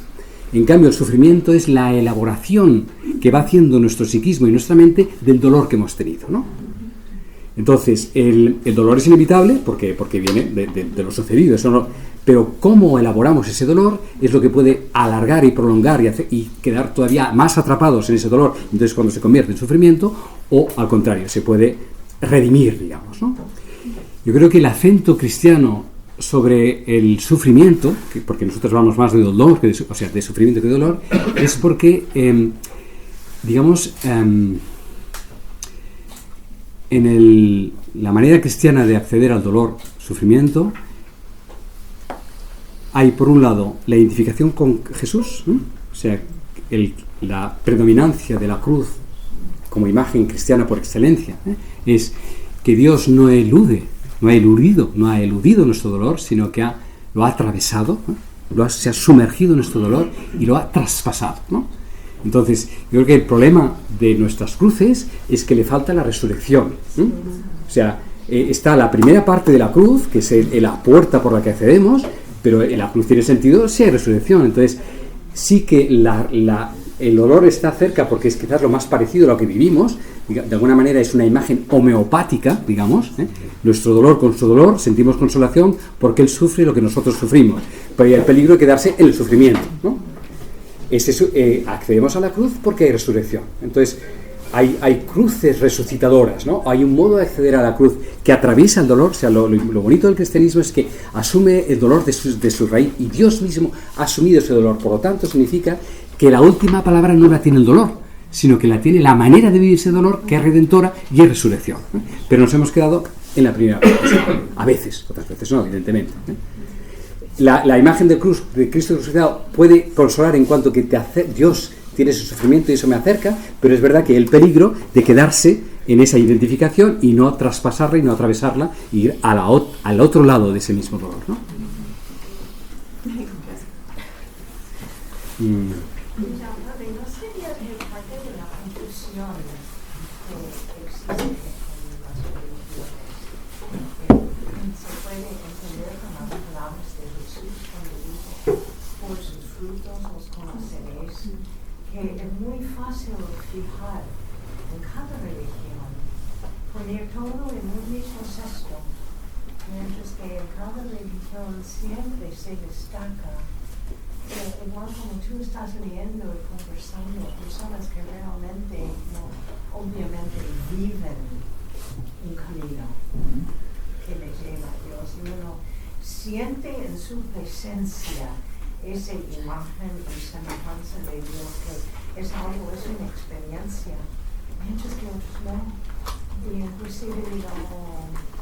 En cambio, el sufrimiento es la elaboración que va haciendo nuestro psiquismo y nuestra mente del dolor que hemos tenido, ¿no? Entonces, el dolor es inevitable porque viene de lo sucedido, eso no, pero cómo elaboramos ese dolor es lo que puede alargar y prolongar y quedar todavía más atrapados en ese dolor. Entonces, cuando se convierte en sufrimiento, o al contrario, se puede redimir, digamos, ¿no? Yo creo que el acento cristiano sobre el sufrimiento, porque nosotros hablamos más de dolor, de sufrimiento que de dolor, es porque, digamos, en la manera cristiana de acceder al dolor, sufrimiento, hay por un lado la identificación con Jesús, ¿no? O sea, la predominancia de la cruz como imagen cristiana por excelencia, es que Dios no ha eludido nuestro dolor, sino que lo ha atravesado, ¿no? Se ha sumergido en nuestro dolor y lo ha traspasado, ¿no? Entonces, yo creo que el problema de nuestras cruces es que le falta la resurrección, ¿eh? O sea, está la primera parte de la cruz, que es la puerta por la que accedemos, pero la cruz tiene sentido si hay resurrección. Entonces, sí que el dolor está cerca porque es quizás lo más parecido a lo que vivimos. De alguna manera es una imagen homeopática, digamos. Nuestro dolor con su dolor, sentimos consolación porque Él sufre lo que nosotros sufrimos. Pero hay el peligro de quedarse en el sufrimiento, ¿no? Accedemos a la cruz porque hay resurrección. Entonces, hay cruces resucitadoras, ¿no? Hay un modo de acceder a la cruz que atraviesa el dolor. O sea, lo bonito del cristianismo es que asume el dolor de su raíz, y Dios mismo ha asumido ese dolor. Por lo tanto, significa que la última palabra no la tiene el dolor, sino que la tiene la manera de vivir ese dolor, que es redentora y es resurrección. Pero nos hemos quedado en la primera parte. A veces, otras veces no, evidentemente. La imagen de cruz, de Cristo resucitado, puede consolar en cuanto que Dios tiene su sufrimiento y eso me acerca, pero es verdad que el peligro de quedarse en esa identificación y no traspasarla y no atravesarla y ir al otro lado de ese mismo dolor, ¿no? ¿No sería parte de la confusión que existe en las religiones? Se puede entender con las palabras de Jesús cuando dijo: por sus frutos os conoceréis, que es muy fácil fijar en cada religión, poner todo en un mismo cesto, mientras que en cada religión siempre se destaca. Igual como tú estás viendo y conversando, personas que realmente, obviamente viven un camino que les lleva a Dios, y uno siente en su presencia esa imagen y semejanza de Dios, que es algo, es una experiencia, mientras que otros no. Y inclusive digo,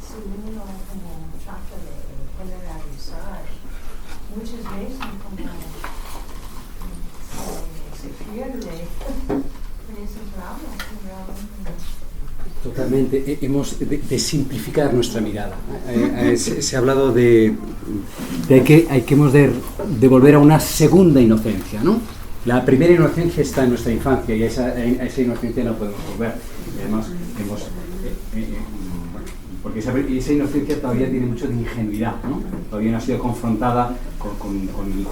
si uno como trata de generalizar, muchas veces como se pierde en esos lados realmente. Totalmente. Hemos de simplificar nuestra mirada. Se ha hablado de que hemos de volver a una segunda inocencia, ¿no? La primera inocencia está en nuestra infancia y a esa inocencia no podemos volver. Además, porque esa inocencia todavía tiene mucho de ingenuidad, ¿no? Todavía no ha sido confrontada con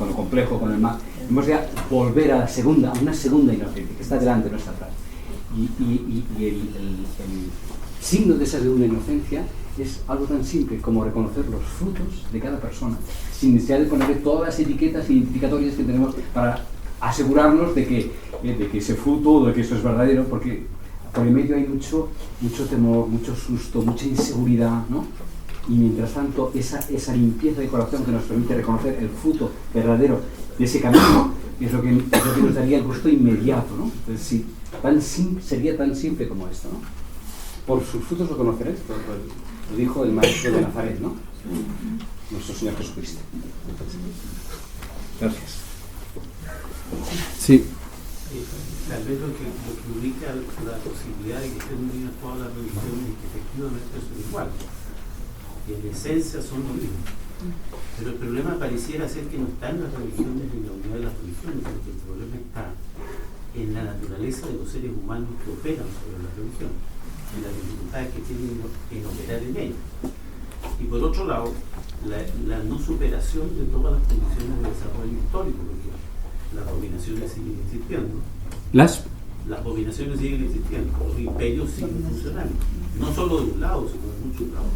lo complejo, con el mal. Hemos de volver a una segunda inocencia que está delante de nuestra atrás. Y el signo de esa segunda inocencia es algo tan simple como reconocer los frutos de cada persona, sin necesidad de ponerle todas las etiquetas identificatorias que tenemos para asegurarnos de que ese fruto, de que eso es verdadero, porque por el medio hay mucho temor, mucho susto, mucha inseguridad, ¿no? Y mientras tanto, esa limpieza de corazón que nos permite reconocer el fruto verdadero de ese camino es lo que nos daría el gusto inmediato, ¿no? Entonces, sí, sería tan simple como esto, ¿no? Por sus frutos lo conoceréis, lo dijo el maestro de Nazaret, ¿no? Nuestro Señor Jesucristo. Gracias. Sí. Tal vez lo que ubica la posibilidad de que estén unidas todas las religiones y que efectivamente son iguales, que en esencia son lo mismo. Pero el problema pareciera ser que no está en las religiones ni en la unidad de las religiones, porque el problema está en la naturaleza de los seres humanos que operan sobre la religión, en las dificultades que tienen en operar en ella. Y por otro lado, la no superación de todas las condiciones de desarrollo histórico, porque las dominaciones siguen existiendo. Las dominaciones siguen existiendo, los imperios siguen funcionando, no solo de un lado, sino de muchos lados.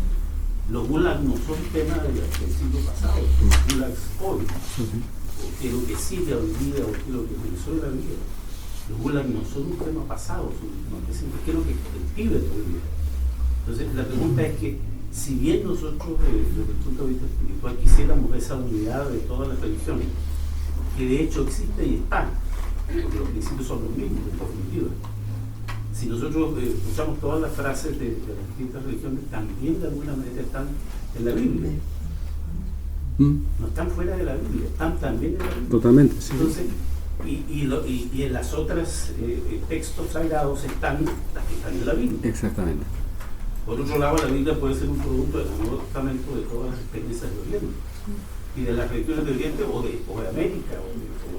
Los gulags no son temas del siglo pasado, los gulags hoy, o que lo que sigue hoy día, o que lo que comenzó en la vida. Los gulags no son un tema pasado, son lo que el Tíbet hoy día. Entonces la pregunta es que, si bien nosotros desde el punto de vista espiritual quisiéramos esa unidad de todas las religiones, que de hecho existe y está, porque los principios son los mismos, en definitiva. Si nosotros usamos todas las frases de las distintas religiones, también de alguna manera están en la Biblia. No están fuera de la Biblia, están también en la Biblia. Totalmente, sí. Entonces, y en las otras textos sagrados están las que están en la Biblia. Exactamente. Por otro lado, la Biblia puede ser un producto del Nuevo Testamento de todas las experiencias de Oriente y de las religiones de Oriente o de América o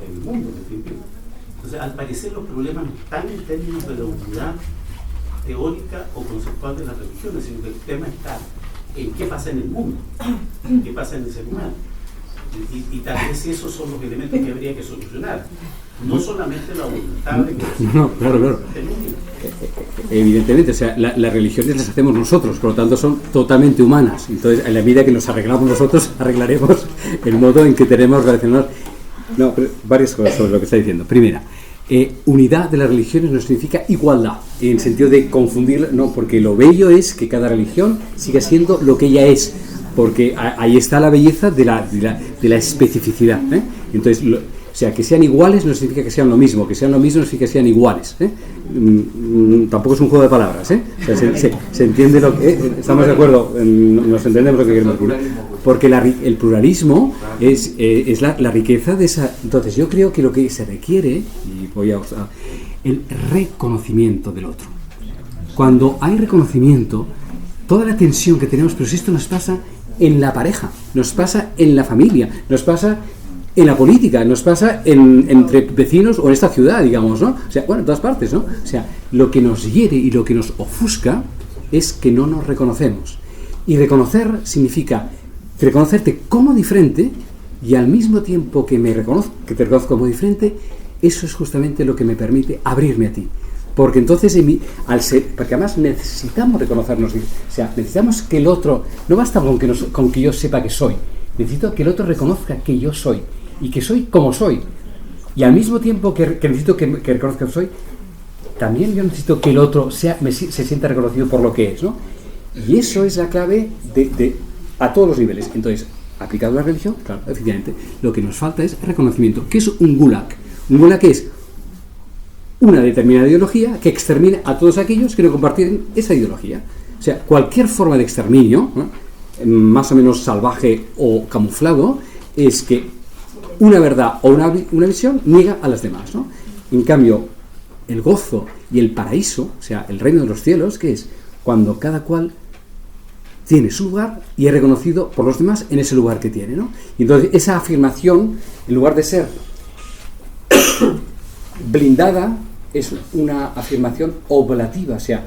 del mundo, en definitiva. Entonces, al parecer, los problemas no están en términos de la unidad teórica o conceptual de las religiones, sino que el tema está en qué pasa en el mundo, en qué pasa en el ser humano. Y tal vez esos son los elementos que habría que solucionar, no solamente la voluntad de que No, claro. Evidentemente, o sea, las religiones las hacemos nosotros, por lo tanto son totalmente humanas. Entonces, en la medida que nos arreglamos nosotros, arreglaremos el modo en que tenemos relacionar. No, pero varias cosas sobre lo que está diciendo. Primera, unidad de las religiones no significa igualdad, en el sentido de confundir, no, porque lo bello es que cada religión siga siendo lo que ella es, porque ahí está la belleza de la especificidad, ¿eh? Entonces, o sea, que sean iguales no significa que sean lo mismo, que sean lo mismo no significa que sean iguales, ¿eh? Tampoco es un juego de palabras, ¿eh? O sea, se entiende lo que... estamos de acuerdo, nos entendemos lo que queremos decir, porque el pluralismo es la riqueza de esa... Entonces yo creo que lo que se requiere, y voy a usar, el reconocimiento del otro. Cuando hay reconocimiento, toda la tensión que tenemos, pero si esto nos pasa en la pareja, nos pasa en la familia, nos pasa en la política, nos pasa entre vecinos o en esta ciudad, digamos, ¿no? O sea, bueno, en todas partes, ¿no? O sea, lo que nos hiere y lo que nos ofusca es que no nos reconocemos. Y reconocer significa reconocerte como diferente, y al mismo tiempo que te reconozco como diferente, eso es justamente lo que me permite abrirme a ti. Porque entonces, porque además necesitamos reconocernos, o sea, necesitamos que el otro, no basta con que yo sepa que soy, necesito que el otro reconozca que yo soy, y que soy como soy. Y al mismo tiempo que necesito que reconozca que soy, también yo necesito que el otro se sienta reconocido por lo que es, ¿no? Y eso es la clave a todos los niveles. Entonces, aplicado a la religión, claro, efectivamente, lo que nos falta es reconocimiento. ¿Qué es un gulag? Un gulag es una determinada ideología que extermina a todos aquellos que no comparten esa ideología. O sea, cualquier forma de exterminio, ¿no?, más o menos salvaje o camuflado, es que una verdad o una visión niega a las demás, ¿no? En cambio, el gozo y el paraíso, o sea, el reino de los cielos, ¿qué es? Cuando cada cual tiene su lugar y es reconocido por los demás en ese lugar que tiene, ¿no? Y entonces esa afirmación, en lugar de ser blindada, es una afirmación oblativa, o sea,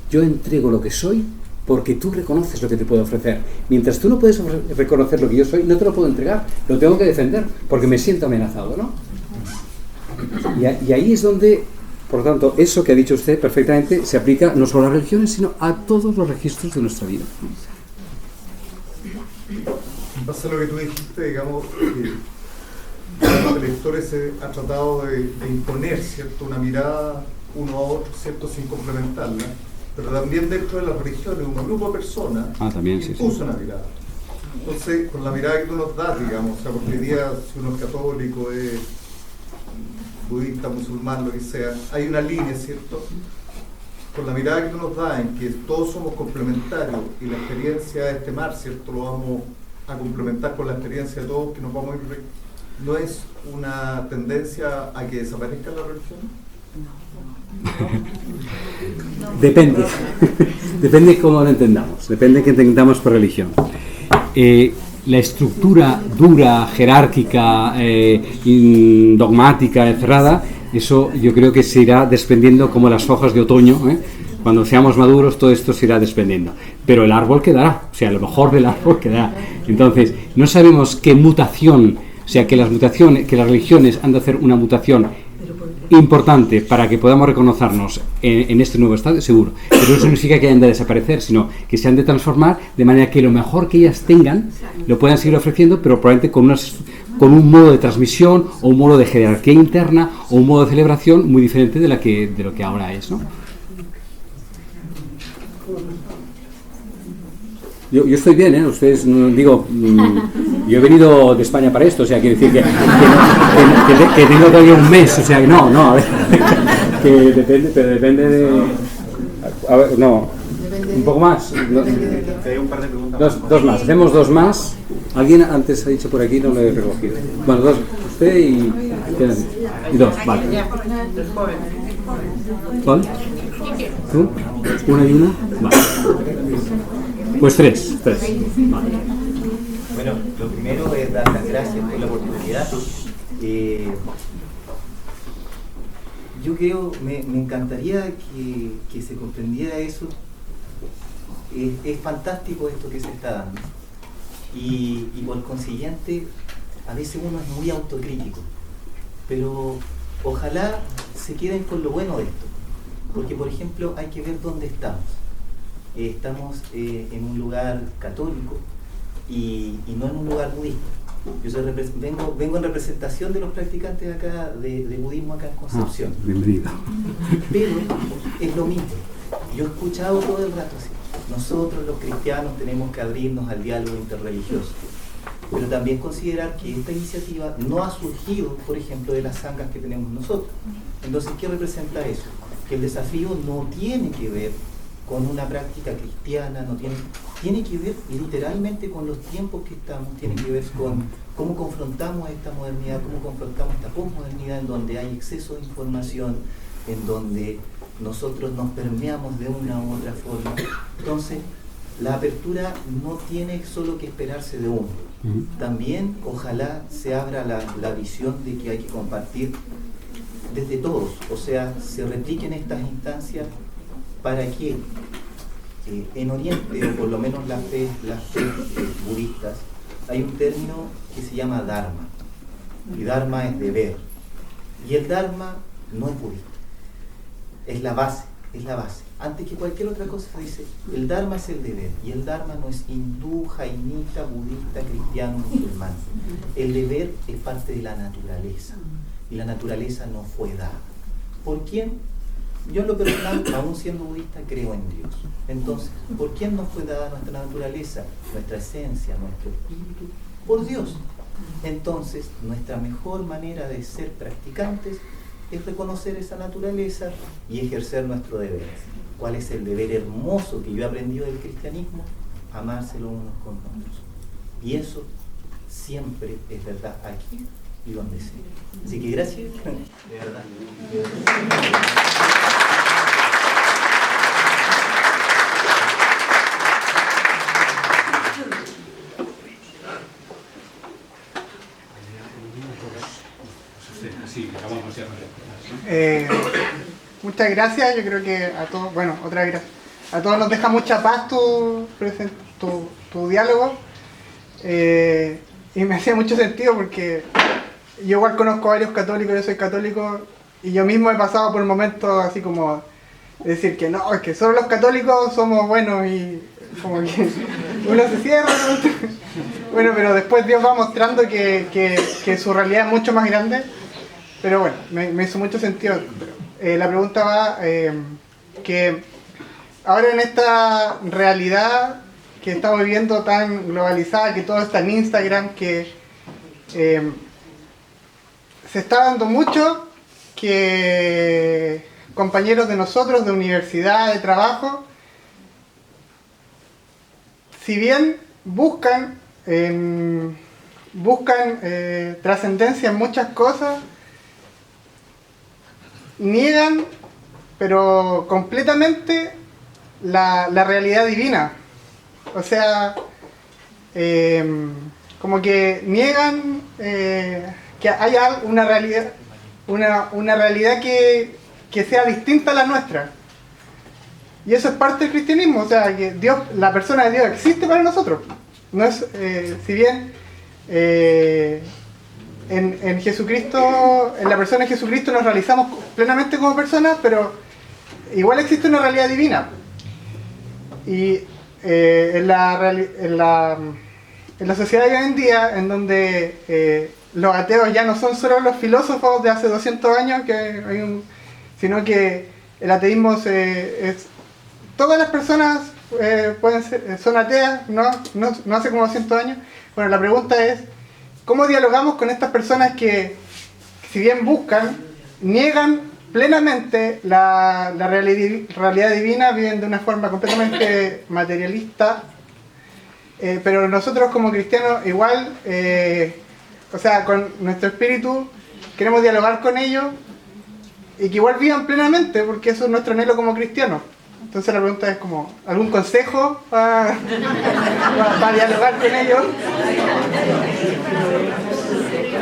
yo entrego lo que soy porque tú reconoces lo que te puedo ofrecer. Mientras tú no puedes reconocer lo que yo soy, no te lo puedo entregar, lo tengo que defender porque me siento amenazado, ¿no? Y ahí es donde, por lo tanto, eso que ha dicho usted perfectamente se aplica no solo a las religiones, sino a todos los registros de nuestra vida. Pasa lo que tú dijiste, digamos, la historia se ha tratado de imponer, ¿cierto?, una mirada uno a otro, ¿cierto?, sin complementarla, pero también dentro de las religiones, un grupo de personas impuso una mirada. Entonces, con la mirada que tú nos das, digamos, o sea, porque hoy día, si uno es católico, es budista, musulmán, lo que sea, hay una línea, ¿cierto?, con la mirada que tú nos das, en que todos somos complementarios y la experiencia de este mar, ¿cierto?, lo vamos a complementar con la experiencia de todos, que nos vamos a ir. ¿No es una tendencia a que desaparezca la religión? Depende. Depende cómo lo entendamos. Depende de qué entendamos por religión. La estructura dura, jerárquica, dogmática, cerrada, eso yo creo que se irá desprendiendo como las hojas de otoño, ¿eh? Cuando seamos maduros, todo esto se irá desprendiendo. Pero el árbol quedará, o sea, lo mejor del árbol quedará. Entonces, no sabemos qué mutación, o sea, que las religiones han de hacer una mutación importante para que podamos reconocernos en este nuevo estado, seguro. Pero eso no significa que hayan de desaparecer, sino que se han de transformar de manera que lo mejor que ellas tengan lo puedan seguir ofreciendo, pero probablemente con un modo de transmisión o un modo de jerarquía interna o un modo de celebración muy diferente de lo que ahora es, ¿no? Yo estoy bien, ¿eh? Ustedes, digo, yo he venido de España para esto, o sea, quiere decir que tengo todavía un mes, o sea, que no, a ver, que depende de... A ver, no, un poco más. Hay un par de preguntas. Dos más, hacemos dos más. Alguien antes ha dicho por aquí, no lo he recogido. Bueno, dos, usted y dos, vale. ¿Cuál? ¿Tú? ¿Una y una? Vale. Pues tres. Vale. Bueno, lo primero es dar las gracias por la oportunidad. yo creo, me encantaría que se comprendiera eso. Es fantástico esto que se está dando. Y por consiguiente, a veces uno es muy autocrítico. Pero ojalá se queden con lo bueno de esto. Porque, por ejemplo, hay que ver dónde estamos. Estamos en un lugar católico y no en un lugar budista. Yo vengo en representación de los practicantes acá de budismo acá en Concepción. Bienvenido. Pero es lo mismo. Yo he escuchado todo el rato así. Nosotros los cristianos tenemos que abrirnos al diálogo interreligioso. Pero también considerar que esta iniciativa no ha surgido, por ejemplo, de las sanghas que tenemos nosotros. Entonces, ¿qué representa eso? Que el desafío no tiene que ver con una práctica cristiana, tiene que ver literalmente con los tiempos que estamos, tiene que ver con cómo confrontamos esta modernidad, cómo confrontamos esta posmodernidad en donde hay exceso de información, en donde nosotros nos permeamos de una u otra forma. Entonces, la apertura no tiene solo que esperarse de uno. También, ojalá se abra la visión de que hay que compartir desde todos, o sea, se repliquen estas instancias para que en Oriente, o por lo menos las fe budistas, hay un término que se llama Dharma, y Dharma es deber, y el Dharma no es budista, es la base. Antes que cualquier otra cosa se dice, el Dharma es el deber, y el Dharma no es hindú, jainita, budista, cristiano, musulmán. El deber es parte de la naturaleza, y la naturaleza no fue dada. ¿Por quién? Yo en lo personal, aún siendo budista, creo en Dios. Entonces, ¿por quién nos fue dada nuestra naturaleza, nuestra esencia, nuestro espíritu? Por Dios. Entonces, nuestra mejor manera de ser practicantes es reconocer esa naturaleza y ejercer nuestro deber. ¿Cuál es el deber hermoso que yo he aprendido del cristianismo? Amárselo unos con otros. Y eso siempre es verdad aquí y donde sea. Así que gracias, de verdad. Muchas gracias. Yo creo que a todos, bueno, otra vez gracias. A todos nos deja mucha paz tu diálogo. Y me hacía mucho sentido porque yo igual conozco a varios católicos, yo soy católico, y yo mismo he pasado por momentos así como decir que no, es que solo los católicos somos buenos, y como que uno se cierra, ¿no? Bueno, pero después Dios va mostrando que su realidad es mucho más grande. Pero bueno, me hizo mucho sentido. La pregunta va que ahora en esta realidad que estamos viviendo tan globalizada, que todo está en Instagram, que se está dando mucho que compañeros de nosotros, de universidad, de trabajo, si bien buscan trascendencia en muchas cosas, niegan, pero completamente, la realidad divina. O sea, como que niegan que haya una realidad que sea distinta a la nuestra. Y eso es parte del cristianismo, o sea, que Dios, la persona de Dios existe para nosotros. No es, si bien en Jesucristo, en la persona de Jesucristo nos realizamos plenamente como personas, pero igual existe una realidad divina. Y en la sociedad de hoy en día, en donde los ateos ya no son solo los filósofos de hace 200 años, sino que el ateísmo es todas las personas son ateas, no hace como 200 años. Bueno, la pregunta es, ¿cómo dialogamos con estas personas que, si bien buscan, niegan plenamente la realidad divina, viven de una forma completamente materialista, pero nosotros como cristianos igual, o sea, con nuestro espíritu queremos dialogar con ellos y que igual vivan plenamente, porque eso es nuestro anhelo como cristianos? Entonces la pregunta es como, ¿algún consejo para dialogar con ellos?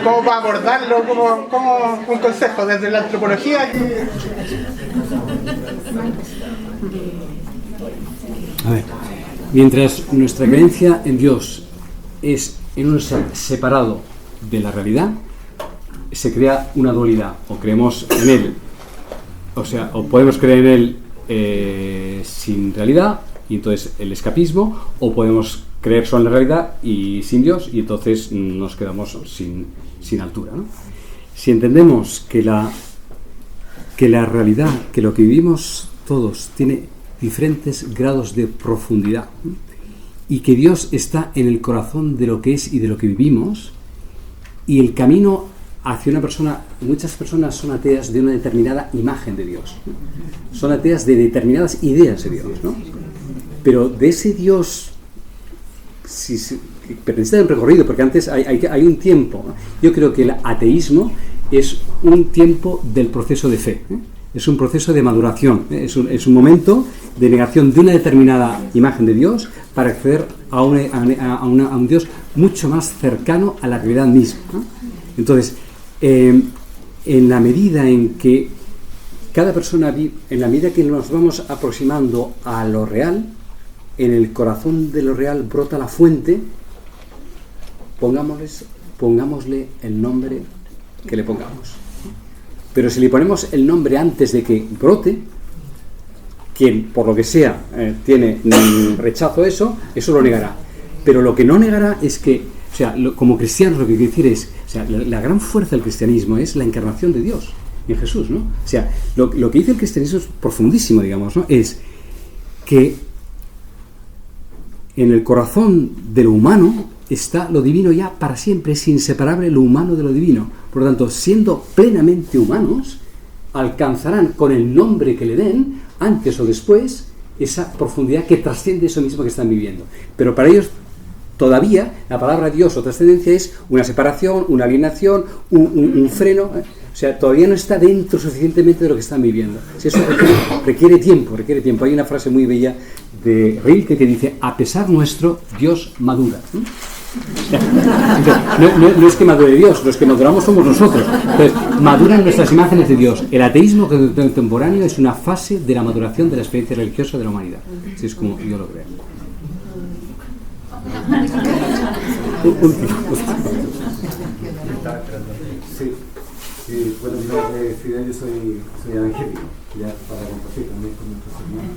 cómo para abordarlo, como un consejo desde la antropología. A ver, mientras nuestra creencia en Dios es en un ser separado de la realidad, se crea una dualidad. O creemos en Él, o sea, o podemos creer en Él sin realidad, y entonces el escapismo, o podemos creer solo en la realidad y sin Dios, y entonces nos quedamos sin altura, ¿no? Si entendemos que la realidad, que lo que vivimos todos tiene diferentes grados de profundidad, ¿no? Y que Dios está en el corazón de lo que es y de lo que vivimos, y el camino hacia una persona, muchas personas son ateas de una determinada imagen de Dios, ¿no? Son ateas de determinadas ideas de Dios, ¿no? Pero de ese Dios, pero necesita un recorrido, porque antes hay un tiempo, ¿no? Yo creo que el ateísmo es un tiempo del proceso de fe, ¿eh? Es un proceso de maduración, ¿eh? Es un momento de negación de una determinada imagen de Dios para acceder a un Dios mucho más cercano a la realidad misma, ¿no? Entonces, en la medida en que cada persona vive, en la medida que nos vamos aproximando a lo real, en el corazón de lo real brota la fuente, pongámosle el nombre que le pongamos. Pero si le ponemos el nombre antes de que brote, quien por lo que sea tiene rechazo a eso lo negará. Pero lo que no negará es que, o sea, como cristianos lo que quiere decir es, o sea, la gran fuerza del cristianismo es la encarnación de Dios en Jesús, ¿no? O sea, lo que dice el cristianismo es profundísimo, digamos, ¿no? Es que en el corazón de lo humano está lo divino ya para siempre, es inseparable lo humano de lo divino. Por lo tanto, siendo plenamente humanos, alcanzarán con el nombre que le den, antes o después, esa profundidad que trasciende eso mismo que están viviendo. Pero para ellos, todavía, la palabra Dios o trascendencia es una separación, una alienación, un freno. O sea, todavía no está dentro suficientemente de lo que están viviendo. Si eso requiere tiempo. Hay una frase muy bella de Rilke que dice: a pesar nuestro, Dios madura. No es que madure Dios, los que maduramos somos nosotros. Entonces, maduran nuestras imágenes de Dios. El ateísmo contemporáneo es una fase de la maduración de la experiencia religiosa de la humanidad. Así es como yo lo creo. Sí, bueno, mi nombre es Fidel, yo soy evangélico, ya para compartir también con nuestros hermanos.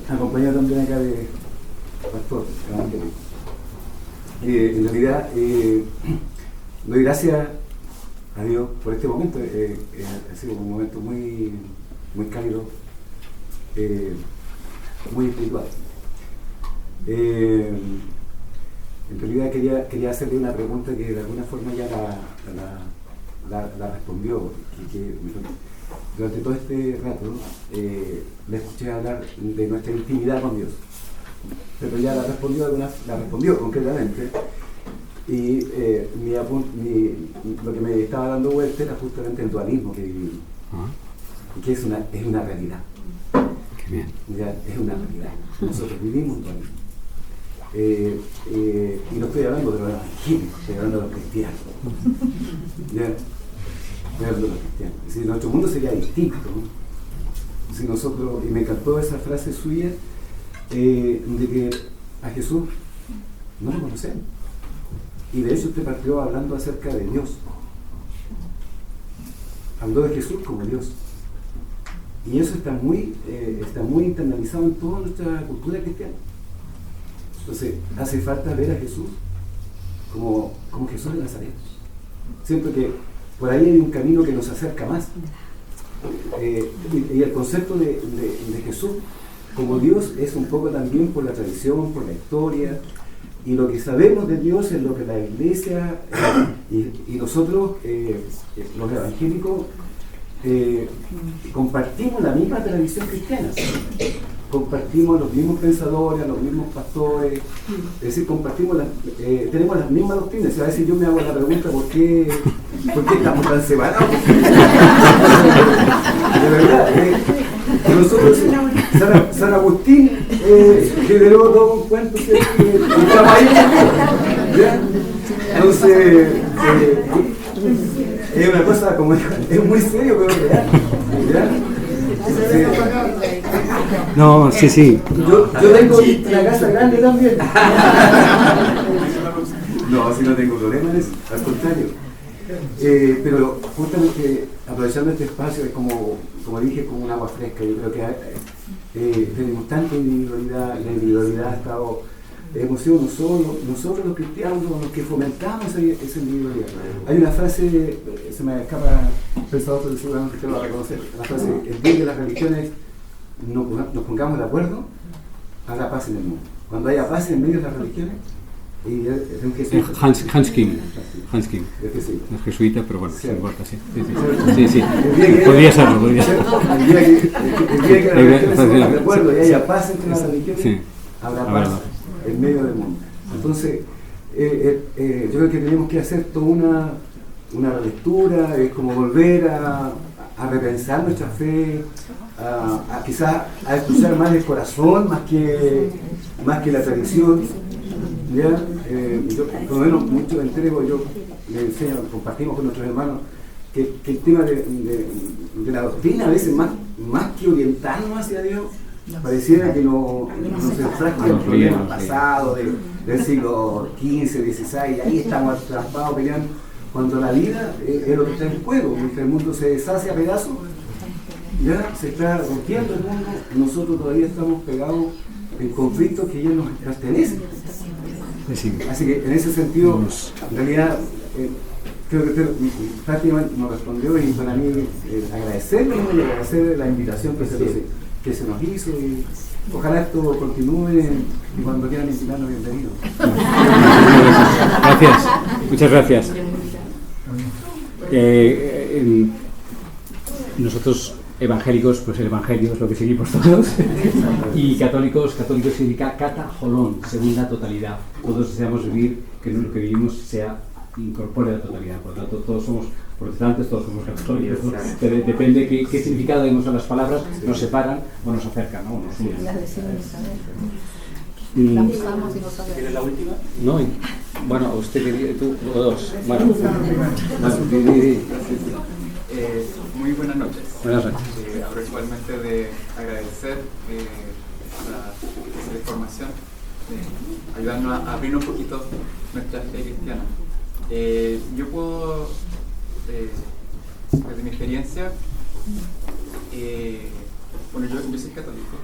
Acompañado también acá de pastor evangélico. En realidad, doy gracias a Dios por este momento. Ha sido un momento muy, muy cálido, muy espiritual. En realidad quería hacerle una pregunta que de alguna forma ya la respondió, que durante todo este rato le escuché hablar de nuestra intimidad con Dios, pero ya la respondió concretamente, y lo que me estaba dando vuelta era justamente el dualismo que vivimos, y que es una realidad. Qué bien. Ya, es una realidad. Nosotros vivimos un dualismo. Y no estoy hablando de los evangélicos, estoy hablando de los cristianos. Es decir, nuestro mundo sería distinto, ¿no? Si nosotros, y me encantó esa frase suya, de que a Jesús no lo conocemos. Y de hecho usted partió hablando acerca de Dios. Habló de Jesús como Dios. Y eso está muy internalizado en toda nuestra cultura cristiana. Entonces, hace falta ver a Jesús como Jesús de Nazaret. Siento que por ahí hay un camino que nos acerca más. Y el concepto de Jesús como Dios es un poco también por la tradición, por la historia, y lo que sabemos de Dios es lo que la Iglesia y nosotros, los evangélicos, compartimos la misma tradición cristiana. Compartimos los mismos pensadores, los mismos pastores, es decir, tenemos las mismas doctrinas. A veces yo me hago la pregunta ¿por qué estamos tan separados? De verdad, nosotros, San Agustín generó todo un cuento, estamos ahí. ¿Ya? Entonces, es una cosa como, es muy serio, pero real. ¿Ya? No, sí, sí. Yo tengo una casa grande también. No, así no tengo problema en eso, al contrario. Pero justamente aprovechando este espacio es como dije, como un agua fresca. Yo creo que tenemos tanta individualidad, la individualidad ha estado, hemos sido nosotros los cristianos los que fomentamos esa individualidad. Hay una frase, se me escapa, pensador, pero seguramente usted lo va a reconocer, la frase, el bien de las religiones, nos pongamos de acuerdo, habrá paz en el mundo. Cuando haya paz en medio de las religiones, Hans Kim, es jesuita, pero bueno, sí. No importa, sí. Podría serlo. El día que las religiones se pongan de acuerdo y haya paz entre las religiones, habrá paz en medio del mundo. Entonces, yo creo que tenemos que hacer toda una relectura, es como volver a repensar nuestra fe, quizás a escuchar más el corazón, más que la tradición. ¿Ya? Yo, por lo menos, mucho entrego, yo le enseño, compartimos con nuestros hermanos, que el tema de la doctrina, a veces más que orientarnos hacia Dios, pareciera que nos enfrasca en problemas pasados del siglo XV, XVI, y ahí estamos atrapados peleando, cuando la vida es lo que está en juego, mientras el mundo se deshace a pedazos, ya se está rompiendo el mundo, nosotros todavía estamos pegados en conflictos que ya nos pertenecen. Así que en ese sentido, en realidad, creo que usted prácticamente nos respondió, y para mí agradecerle y agradecer la invitación que se nos hizo, y ojalá esto continúe, y cuando quieran invitarnos, bienvenidos. Gracias, muchas gracias. Nosotros evangélicos, pues el evangelio es lo que seguimos todos, y católicos significa katajolón, segunda totalidad. Todos deseamos vivir que lo que vivimos incorpore la totalidad. Por lo tanto, todos somos protestantes, todos somos católicos, ¿no? Depende qué significado demos a las palabras, nos separan o nos acercan, ¿no? O nos unen. ¿Quieres la última? No, bueno, usted quería, tú o dos. Bueno, muy buenas noches. Buenas noches. Aprovecho igualmente de agradecer esta información, ayudarnos a abrir un poquito nuestra fe cristiana. Yo puedo, desde mi experiencia, bueno, yo soy católico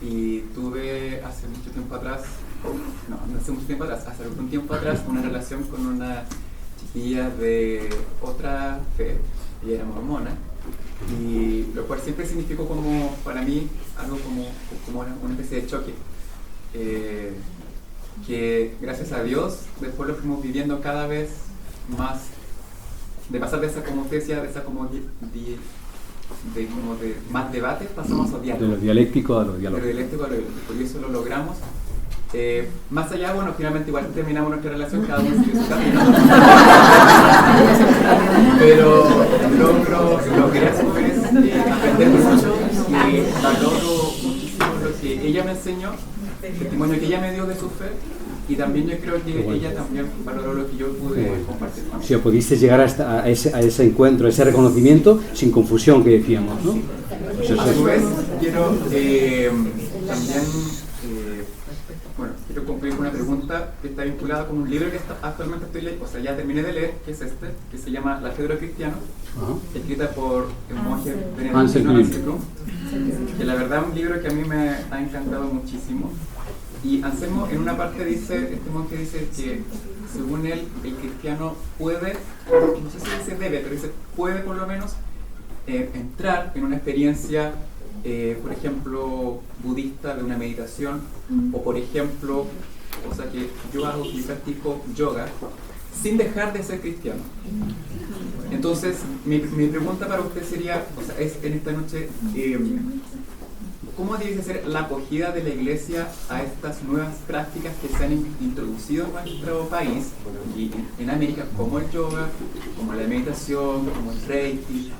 y tuve hace mucho tiempo atrás, no hace mucho tiempo atrás, hace algún tiempo atrás, una relación con una chiquilla de otra fe. Ella era mormona, y lo cual siempre significó como, para mí, algo como una especie de choque, que gracias a Dios después lo fuimos viviendo cada vez más, de pasar de esa, como usted decía, de esa como de más debate, pasamos a diálogo. De lo dialéctico a lo dialógico. De lo dialéctico a lo dialéctico, y eso lo logramos. Más allá, bueno, finalmente igual terminamos nuestra relación, cada uno sigue su camino. Pero logré a su vez aprender mucho, y valoro muchísimo lo que ella me enseñó, el testimonio que ella me dio de su fe, y también yo creo que ella también valoró lo que yo pude compartir con ella. Si pudiste llegar a ese encuentro, a ese reconocimiento sin confusión que decíamos, ¿no? Pues a su vez, quiero también quiero concluir con una pregunta que está vinculada con un libro que actualmente estoy leyendo, o sea, ya terminé de leer, que es este, que se llama La fe de los cristianos, escrita por el monje benedictino Anselm Grün, que la verdad es un libro que a mí me ha encantado muchísimo. Y Anselmo en una parte dice, este monje dice que según él, el cristiano puede, no sé si dice debe, pero dice puede por lo menos entrar en una experiencia, por ejemplo, budista de una meditación, o por ejemplo, cosa que yo hago, que yo practico yoga, sin dejar de ser cristiano. Entonces, mi pregunta para usted sería, o sea, es en esta noche, ¿cómo debe ser la acogida de la Iglesia a estas nuevas prácticas que se han introducido en nuestro país y en América, como el yoga, como la meditación, como el reiki,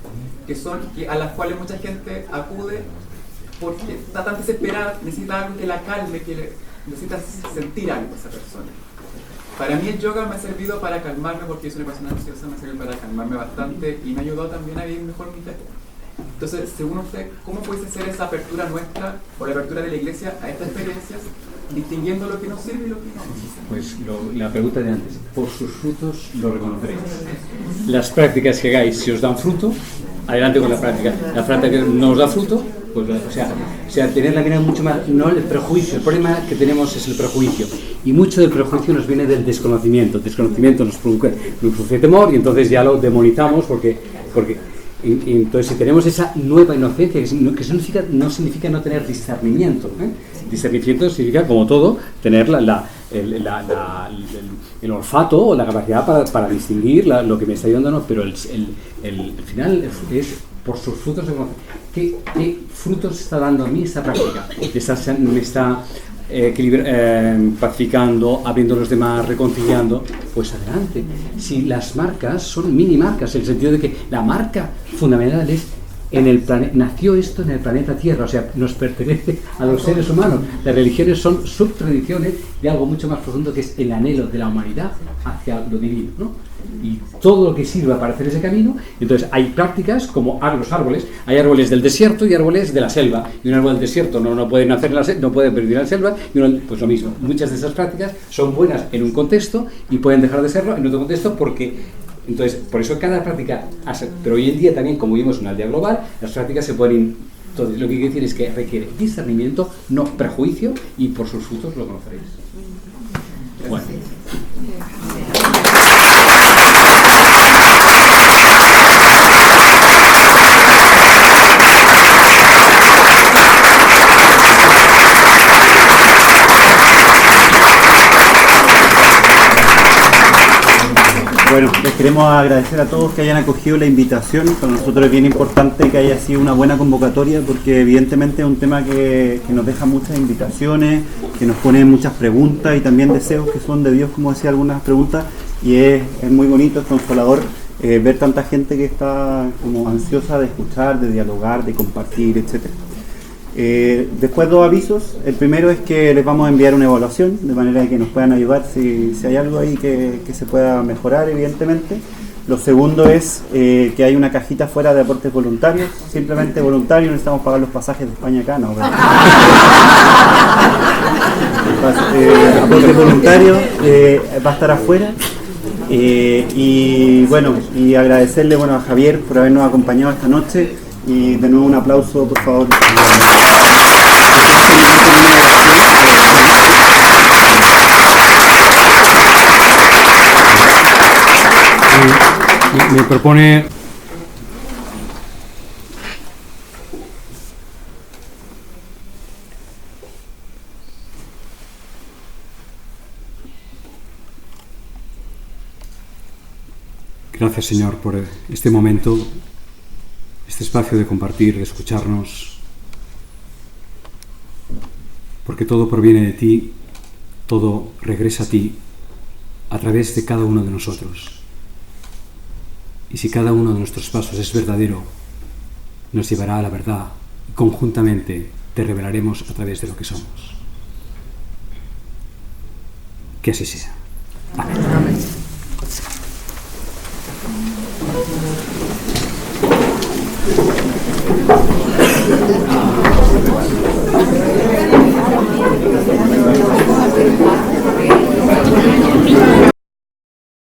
a las cuales mucha gente acude porque está tan desesperada, necesita algo que la calme, necesita sentir algo esa persona? para mí el yoga me ha servido para calmarme, porque yo soy una persona ansiosa, me ha servido para calmarme bastante y me ha ayudado también a vivir mejor mi fe. Entonces, según usted, ¿cómo puede ser esa apertura nuestra o la apertura de la Iglesia a estas experiencias, distinguiendo lo que nos sirve y lo que no? Pues la pregunta de antes, por sus frutos lo reconoceréis. Las prácticas que hagáis, si os dan fruto, adelante con la práctica. La práctica que no os da fruto, pues o sea, tener la mirada mucho más, no el prejuicio. El problema que tenemos es el prejuicio, y mucho del prejuicio nos viene del desconocimiento. El desconocimiento nos produce temor, y entonces ya lo demonizamos porque entonces si tenemos esa nueva inocencia, que no significa no tener discernimiento, discernimiento significa, como todo, tener el olfato o la capacidad para distinguir lo que me está ayudando o no, pero el final es por sus frutos. ¿Qué frutos está dando a mí esta práctica? Me está pacificando, abriendo a los demás, reconciliando, pues adelante. Si las marcas son mini marcas, en el sentido de que la marca fundamental es nació esto en el planeta Tierra, o sea, nos pertenece a los seres humanos. Las religiones son subtradiciones de algo mucho más profundo, que es el anhelo de la humanidad hacia lo divino, ¿no? Y todo lo que sirva para hacer ese camino. Entonces hay prácticas como los árboles. Hay árboles del desierto y árboles de la selva, y un árbol del desierto no puede nacer en la selva, no puede vivir en la selva, y pues lo mismo. Muchas de esas prácticas son buenas en un contexto y pueden dejar de serlo en otro contexto, entonces, por eso cada práctica pero hoy en día también, como vivimos en una aldea global, las prácticas se ponen. Entonces, lo que quiero decir es que requiere discernimiento, no prejuicio, y por sus frutos lo conoceréis. Bueno. Bueno, les queremos agradecer a todos que hayan acogido la invitación. Para nosotros es bien importante que haya sido una buena convocatoria, porque evidentemente es un tema que nos deja muchas invitaciones, que nos pone muchas preguntas y también deseos que son de Dios, como decía algunas preguntas, y es muy bonito, es consolador ver tanta gente que está como ansiosa de escuchar, de dialogar, de compartir, etcétera. Después, dos avisos. El primero es que les vamos a enviar una evaluación, de manera que nos puedan ayudar si hay algo ahí que se pueda mejorar, evidentemente. Lo segundo es que hay una cajita fuera de aportes voluntarios, simplemente voluntarios, no necesitamos pagar los pasajes de España acá, ¿no? Aportes voluntarios va a estar afuera. Y bueno, y agradecerle a Javier por habernos acompañado esta noche, y de nuevo un aplauso, por favor. Me propone gracias, Señor, por este momento, este espacio de compartir, de escucharnos, porque todo proviene de ti, todo regresa a ti a través de cada uno de nosotros. Y si cada uno de nuestros pasos es verdadero, nos llevará a la verdad, y conjuntamente te revelaremos a través de lo que somos. Que así sea. Amén. Amén.